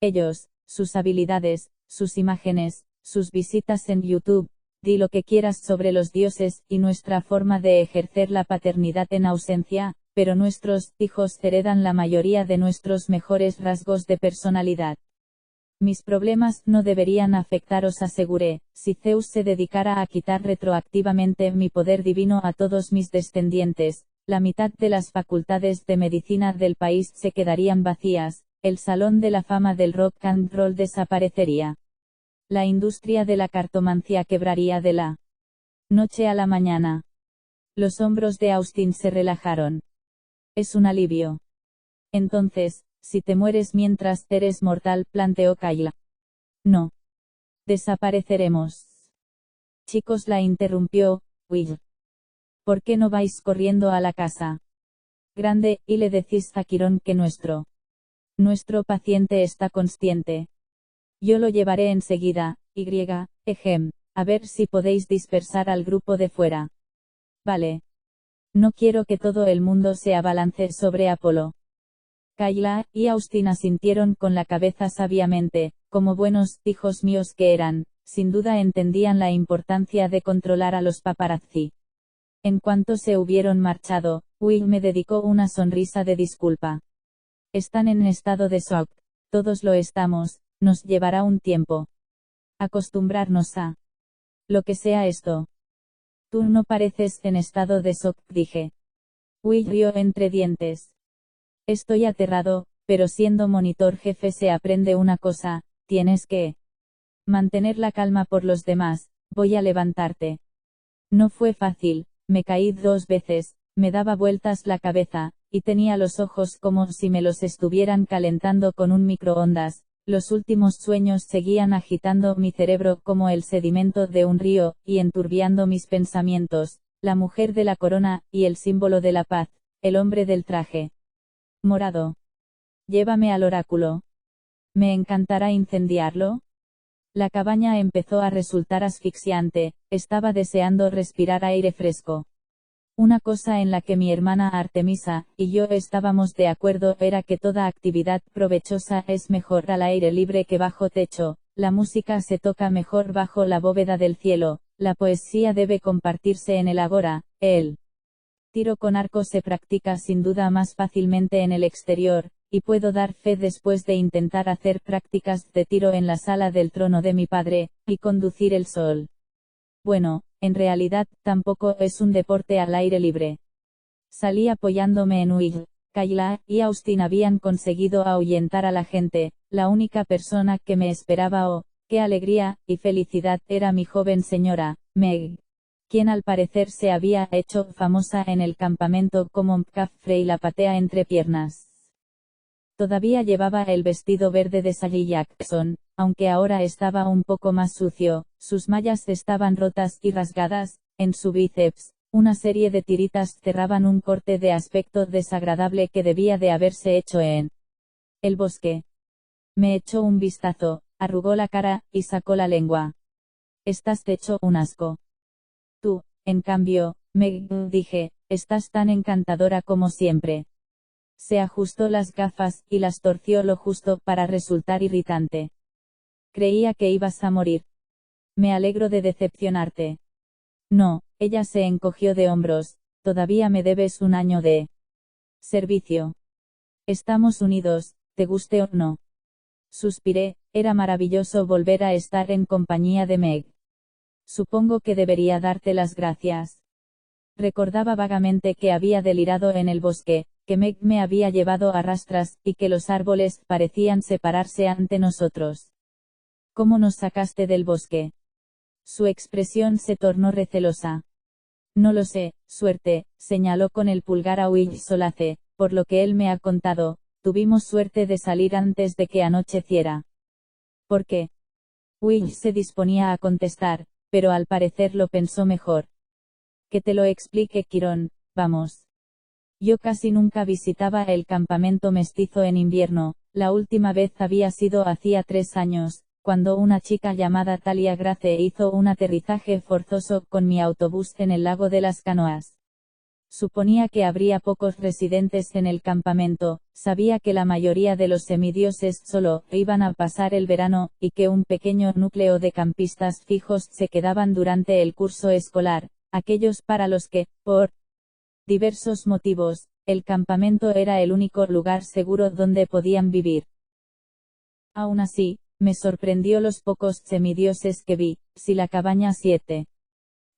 ellos, sus habilidades, sus imágenes, sus visitas en YouTube. Di lo que quieras sobre los dioses y nuestra forma de ejercer la paternidad en ausencia, pero nuestros hijos heredan la mayoría de nuestros mejores rasgos de personalidad. Mis problemas no deberían afectaros, aseguré. Si Zeus se dedicara a quitar retroactivamente mi poder divino a todos mis descendientes, la mitad de las facultades de medicina del país se quedarían vacías, el salón de la fama del rock and roll desaparecería. La industria de la cartomancia quebraría de la noche a la mañana. Los hombros de Austin se relajaron. Es un alivio. Entonces, Si te mueres mientras eres mortal, planteó Kayla. No. Desapareceremos. Chicos, la interrumpió Will. ¿Por qué no vais corriendo a la casa grande, y le decís a Quirón que nuestro paciente está consciente? Yo lo llevaré enseguida, a ver si podéis dispersar al grupo de fuera. Vale. No quiero que todo el mundo se abalance sobre Apolo. Kayla y Austin asintieron con la cabeza sabiamente, como buenos hijos míos que eran, sin duda entendían la importancia de controlar a los paparazzi. En cuanto se hubieron marchado, Will me dedicó una sonrisa de disculpa. Están en estado de shock. Todos lo estamos, nos llevará un tiempo acostumbrarnos a lo que sea esto. Tú no pareces en estado de shock, dije. Will rió entre dientes. Estoy aterrado, pero siendo monitor jefe se aprende una cosa, tienes que mantener la calma por los demás. Voy a levantarte. No fue fácil, me caí 2 veces, me daba vueltas la cabeza, y tenía los ojos como si me los estuvieran calentando con un microondas. Los últimos sueños seguían agitando mi cerebro como el sedimento de un río, y enturbiando mis pensamientos. La mujer de la corona, y el símbolo de la paz, el hombre del traje morado. Llévame al oráculo. ¿Me encantará incendiarlo? La cabaña empezó a resultar asfixiante, estaba deseando respirar aire fresco. Una cosa en la que mi hermana Artemisa y yo estábamos de acuerdo era que toda actividad provechosa es mejor al aire libre que bajo techo, la música se toca mejor bajo la bóveda del cielo, la poesía debe compartirse en el agora, el tiro con arco se practica sin duda más fácilmente en el exterior, y puedo dar fe después de intentar hacer prácticas de tiro en la sala del trono de mi padre, y conducir el sol. Bueno, en realidad, tampoco es un deporte al aire libre. Salí apoyándome en Will. Kayla y Austin habían conseguido ahuyentar a la gente, la única persona que me esperaba, qué alegría y felicidad, era mi joven señora, Meg, quien al parecer se había hecho famosa en el campamento como Mccaffrey la patea entre piernas. Todavía llevaba el vestido verde de Sally Jackson, aunque ahora estaba un poco más sucio, sus mallas estaban rotas y rasgadas, en su bíceps, una serie de tiritas cerraban un corte de aspecto desagradable que debía de haberse hecho en el bosque. Me echó un vistazo, arrugó la cara, y sacó la lengua. Estás hecho un asco. Tú, en cambio, Meg, dije, estás tan encantadora como siempre. Se ajustó las gafas, y las torció lo justo para resultar irritante. Creía que ibas a morir. Me alegro de decepcionarte. No, ella se encogió de hombros, todavía me debes 1 año de servicio. Estamos unidos, te guste o no. Suspiré, era maravilloso volver a estar en compañía de Meg. Supongo que debería darte las gracias. Recordaba vagamente que había delirado en el bosque, que Meg me había llevado a rastras, y que los árboles parecían separarse ante nosotros. ¿Cómo nos sacaste del bosque? Su expresión se tornó recelosa. No lo sé, suerte, señaló con el pulgar a Will Solace, por lo que él me ha contado, tuvimos suerte de salir antes de que anocheciera. ¿Por qué? Will se disponía a contestar, pero al parecer lo pensó mejor. Que te lo explique Quirón, vamos. Yo casi nunca visitaba el campamento mestizo en invierno, la última vez había sido hacía 3 años, cuando una chica llamada Talia Grace hizo un aterrizaje forzoso con mi autobús en el lago de las Canoas. Suponía que habría pocos residentes en el campamento, sabía que la mayoría de los semidioses solo iban a pasar el verano, y que un pequeño núcleo de campistas fijos se quedaban durante el curso escolar, aquellos para los que, por diversos motivos, el campamento era el único lugar seguro donde podían vivir. Aún así, me sorprendió los pocos semidioses que vi. Si la cabaña 7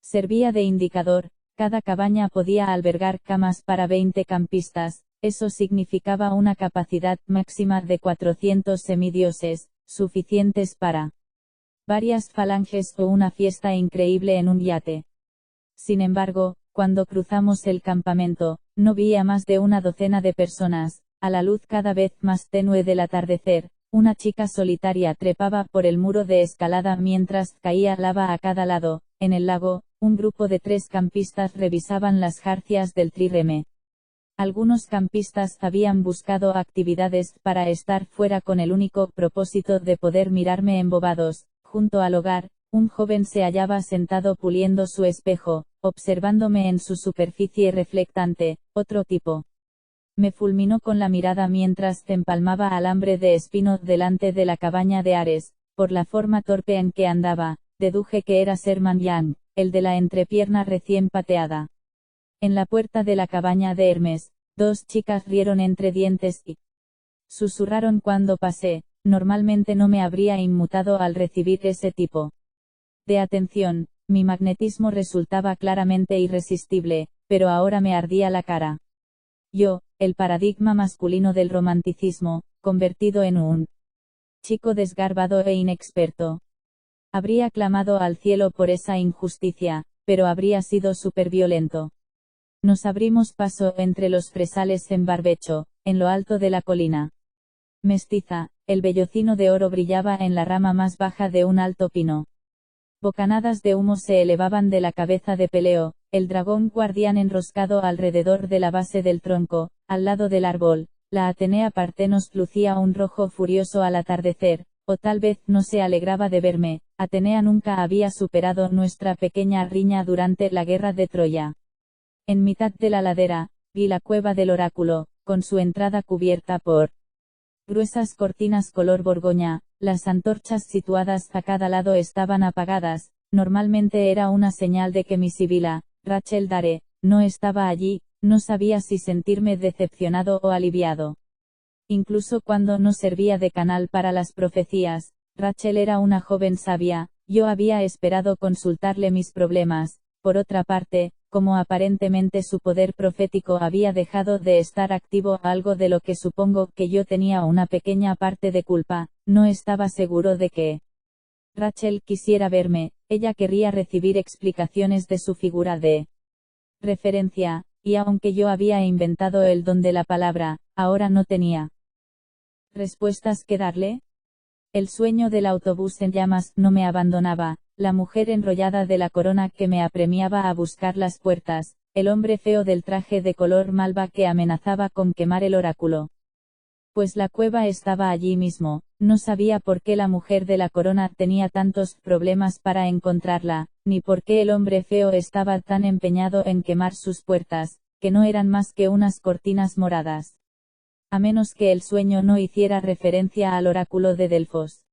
servía de indicador, cada cabaña podía albergar camas para 20 campistas, eso significaba una capacidad máxima de 400 semidioses, suficientes para varias falanges o una fiesta increíble en un yate. Sin embargo, cuando cruzamos el campamento, no vi a más de una docena de personas, A la luz cada vez más tenue del atardecer, una chica solitaria trepaba por el muro de escalada mientras caía lava a cada lado. En el lago, un grupo de 3 campistas revisaban las jarcias del trireme. Algunos campistas habían buscado actividades para estar fuera con el único propósito de poder mirarme embobados. Junto al hogar, un joven se hallaba sentado puliendo su espejo, observándome en su superficie reflectante. Otro tipo me fulminó con la mirada mientras empalmaba alambre de espino delante de la cabaña de Ares. Por la forma torpe en que andaba, deduje que era Sherman Yang, el de la entrepierna recién pateada. En la puerta de la cabaña de Hermes, 2 chicas rieron entre dientes y susurraron cuando pasé. Normalmente no me habría inmutado al recibir ese tipo de atención, mi magnetismo resultaba claramente irresistible, pero ahora me ardía la cara. Yo, el paradigma masculino del romanticismo, convertido en un chico desgarbado e inexperto. Habría clamado al cielo por esa injusticia, pero habría sido superviolento. Nos abrimos paso entre los fresales en barbecho, en lo alto de la colina mestiza. El vellocino de oro brillaba en la rama más baja de un alto pino. Bocanadas de humo se elevaban de la cabeza de Peleo, el dragón guardián enroscado alrededor de la base del tronco. Al lado del árbol, la Atenea Partenos lucía un rojo furioso al atardecer, o tal vez no se alegraba de verme. Atenea nunca había superado nuestra pequeña riña durante la guerra de Troya. En mitad de la ladera, vi la cueva del oráculo, con su entrada cubierta por gruesas cortinas color borgoña. Las antorchas situadas a cada lado estaban apagadas. Normalmente era una señal de que mi sibila, Rachel Dare, no estaba allí. No sabía si sentirme decepcionado o aliviado. Incluso cuando no servía de canal para las profecías, Rachel era una joven sabia. Yo había esperado consultarle mis problemas. Por otra parte, como aparentemente su poder profético había dejado de estar activo, algo de lo que supongo que yo tenía una pequeña parte de culpa, no estaba seguro de que Rachel quisiera verme. Ella querría recibir explicaciones de su figura de referencia, y aunque yo había inventado el don de la palabra, ahora no tenía respuestas que darle. El sueño del autobús en llamas no me abandonaba. La mujer enrollada de la corona que me apremiaba a buscar las puertas, el hombre feo del traje de color malva que amenazaba con quemar el oráculo. Pues la cueva estaba allí mismo. No sabía por qué la mujer de la corona tenía tantos problemas para encontrarla, ni por qué el hombre feo estaba tan empeñado en quemar sus puertas, que no eran más que unas cortinas moradas. A menos que el sueño no hiciera referencia al oráculo de Delfos.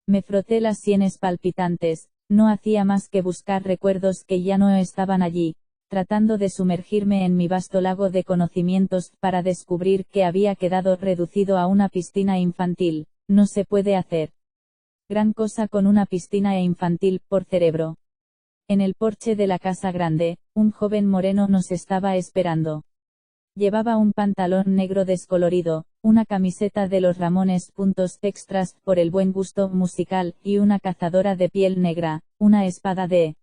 Me froté las sienes palpitantes. No hacía más que buscar recuerdos que ya no estaban allí, tratando de sumergirme en mi vasto lago de conocimientos para descubrir que había quedado reducido a una piscina infantil. No se puede hacer gran cosa con una piscina infantil por cerebro. En el porche de la casa grande, un joven moreno nos estaba esperando. Llevaba un pantalón negro descolorido, una camiseta de los Ramones puntos extras por el buen gusto musical, y una cazadora de piel negra. Una espada de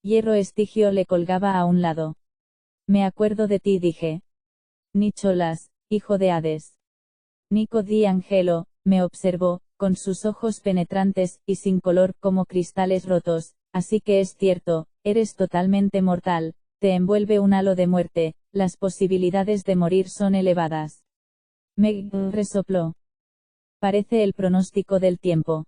hierro estigio le colgaba a un lado. Me acuerdo de ti, dije. Nicholas, hijo de Hades. Nico di Angelo, me observó, con sus ojos penetrantes, y sin color como cristales rotos. Así que es cierto, eres totalmente mortal, te envuelve un halo de muerte, las posibilidades de morir son elevadas. Me resopló. Parece el pronóstico del tiempo.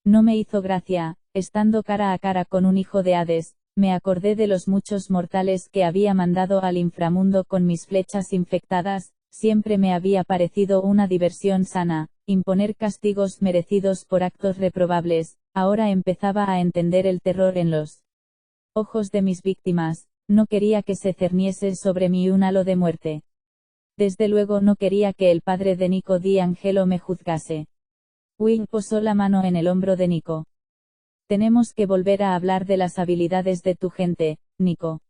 No me hizo gracia. Estando cara a cara con un hijo de Hades, me acordé de los muchos mortales que había mandado al inframundo con mis flechas infectadas. Siempre me había parecido una diversión sana, imponer castigos merecidos por actos reprobables. Ahora empezaba a entender el terror en los ojos de mis víctimas. No quería que se cerniese sobre mí un halo de muerte. Desde luego no quería que el padre de Nico di Angelo me juzgase. Will posó la mano en el hombro de Nico. Tenemos que volver a hablar de las habilidades de tu gente, Nico.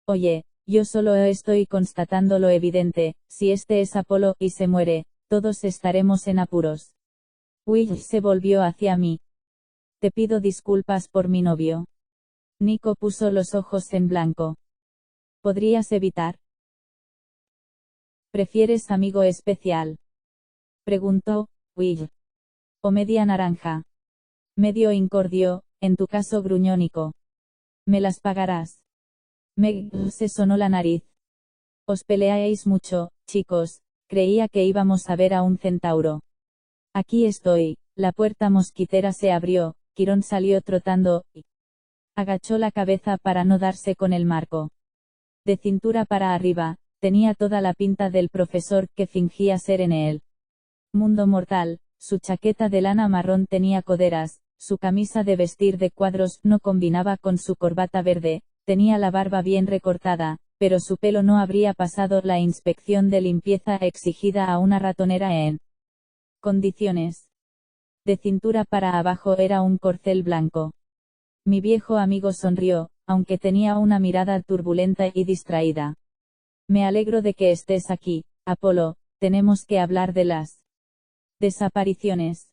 Oye, yo solo estoy constatando lo evidente. Si este es Apolo y se muere, todos estaremos en apuros. Will se volvió hacia mí. Te pido disculpas por mi novio. Nico puso los ojos en blanco. ¿Podrías evitar ¿Prefieres amigo especial?, preguntó Will. ¿O media naranja? Medio incordio, en tu caso gruñónico. ¿Me las pagarás? Meg se sonó la nariz. Os peleáis mucho, chicos, creía que íbamos a ver a un centauro. Aquí estoy. La puerta mosquitera se abrió, Quirón salió trotando, y agachó la cabeza para no darse con el marco. De cintura para arriba, tenía toda la pinta del profesor que fingía ser en el mundo mortal. Su chaqueta de lana marrón tenía coderas, su camisa de vestir de cuadros no combinaba con su corbata verde, tenía la barba bien recortada, pero su pelo no habría pasado la inspección de limpieza exigida a una ratonera en condiciones. De cintura para abajo era un corcel blanco. Mi viejo amigo sonrió, aunque tenía una mirada turbulenta y distraída. Me alegro de que estés aquí, Apolo, tenemos que hablar de las desapariciones.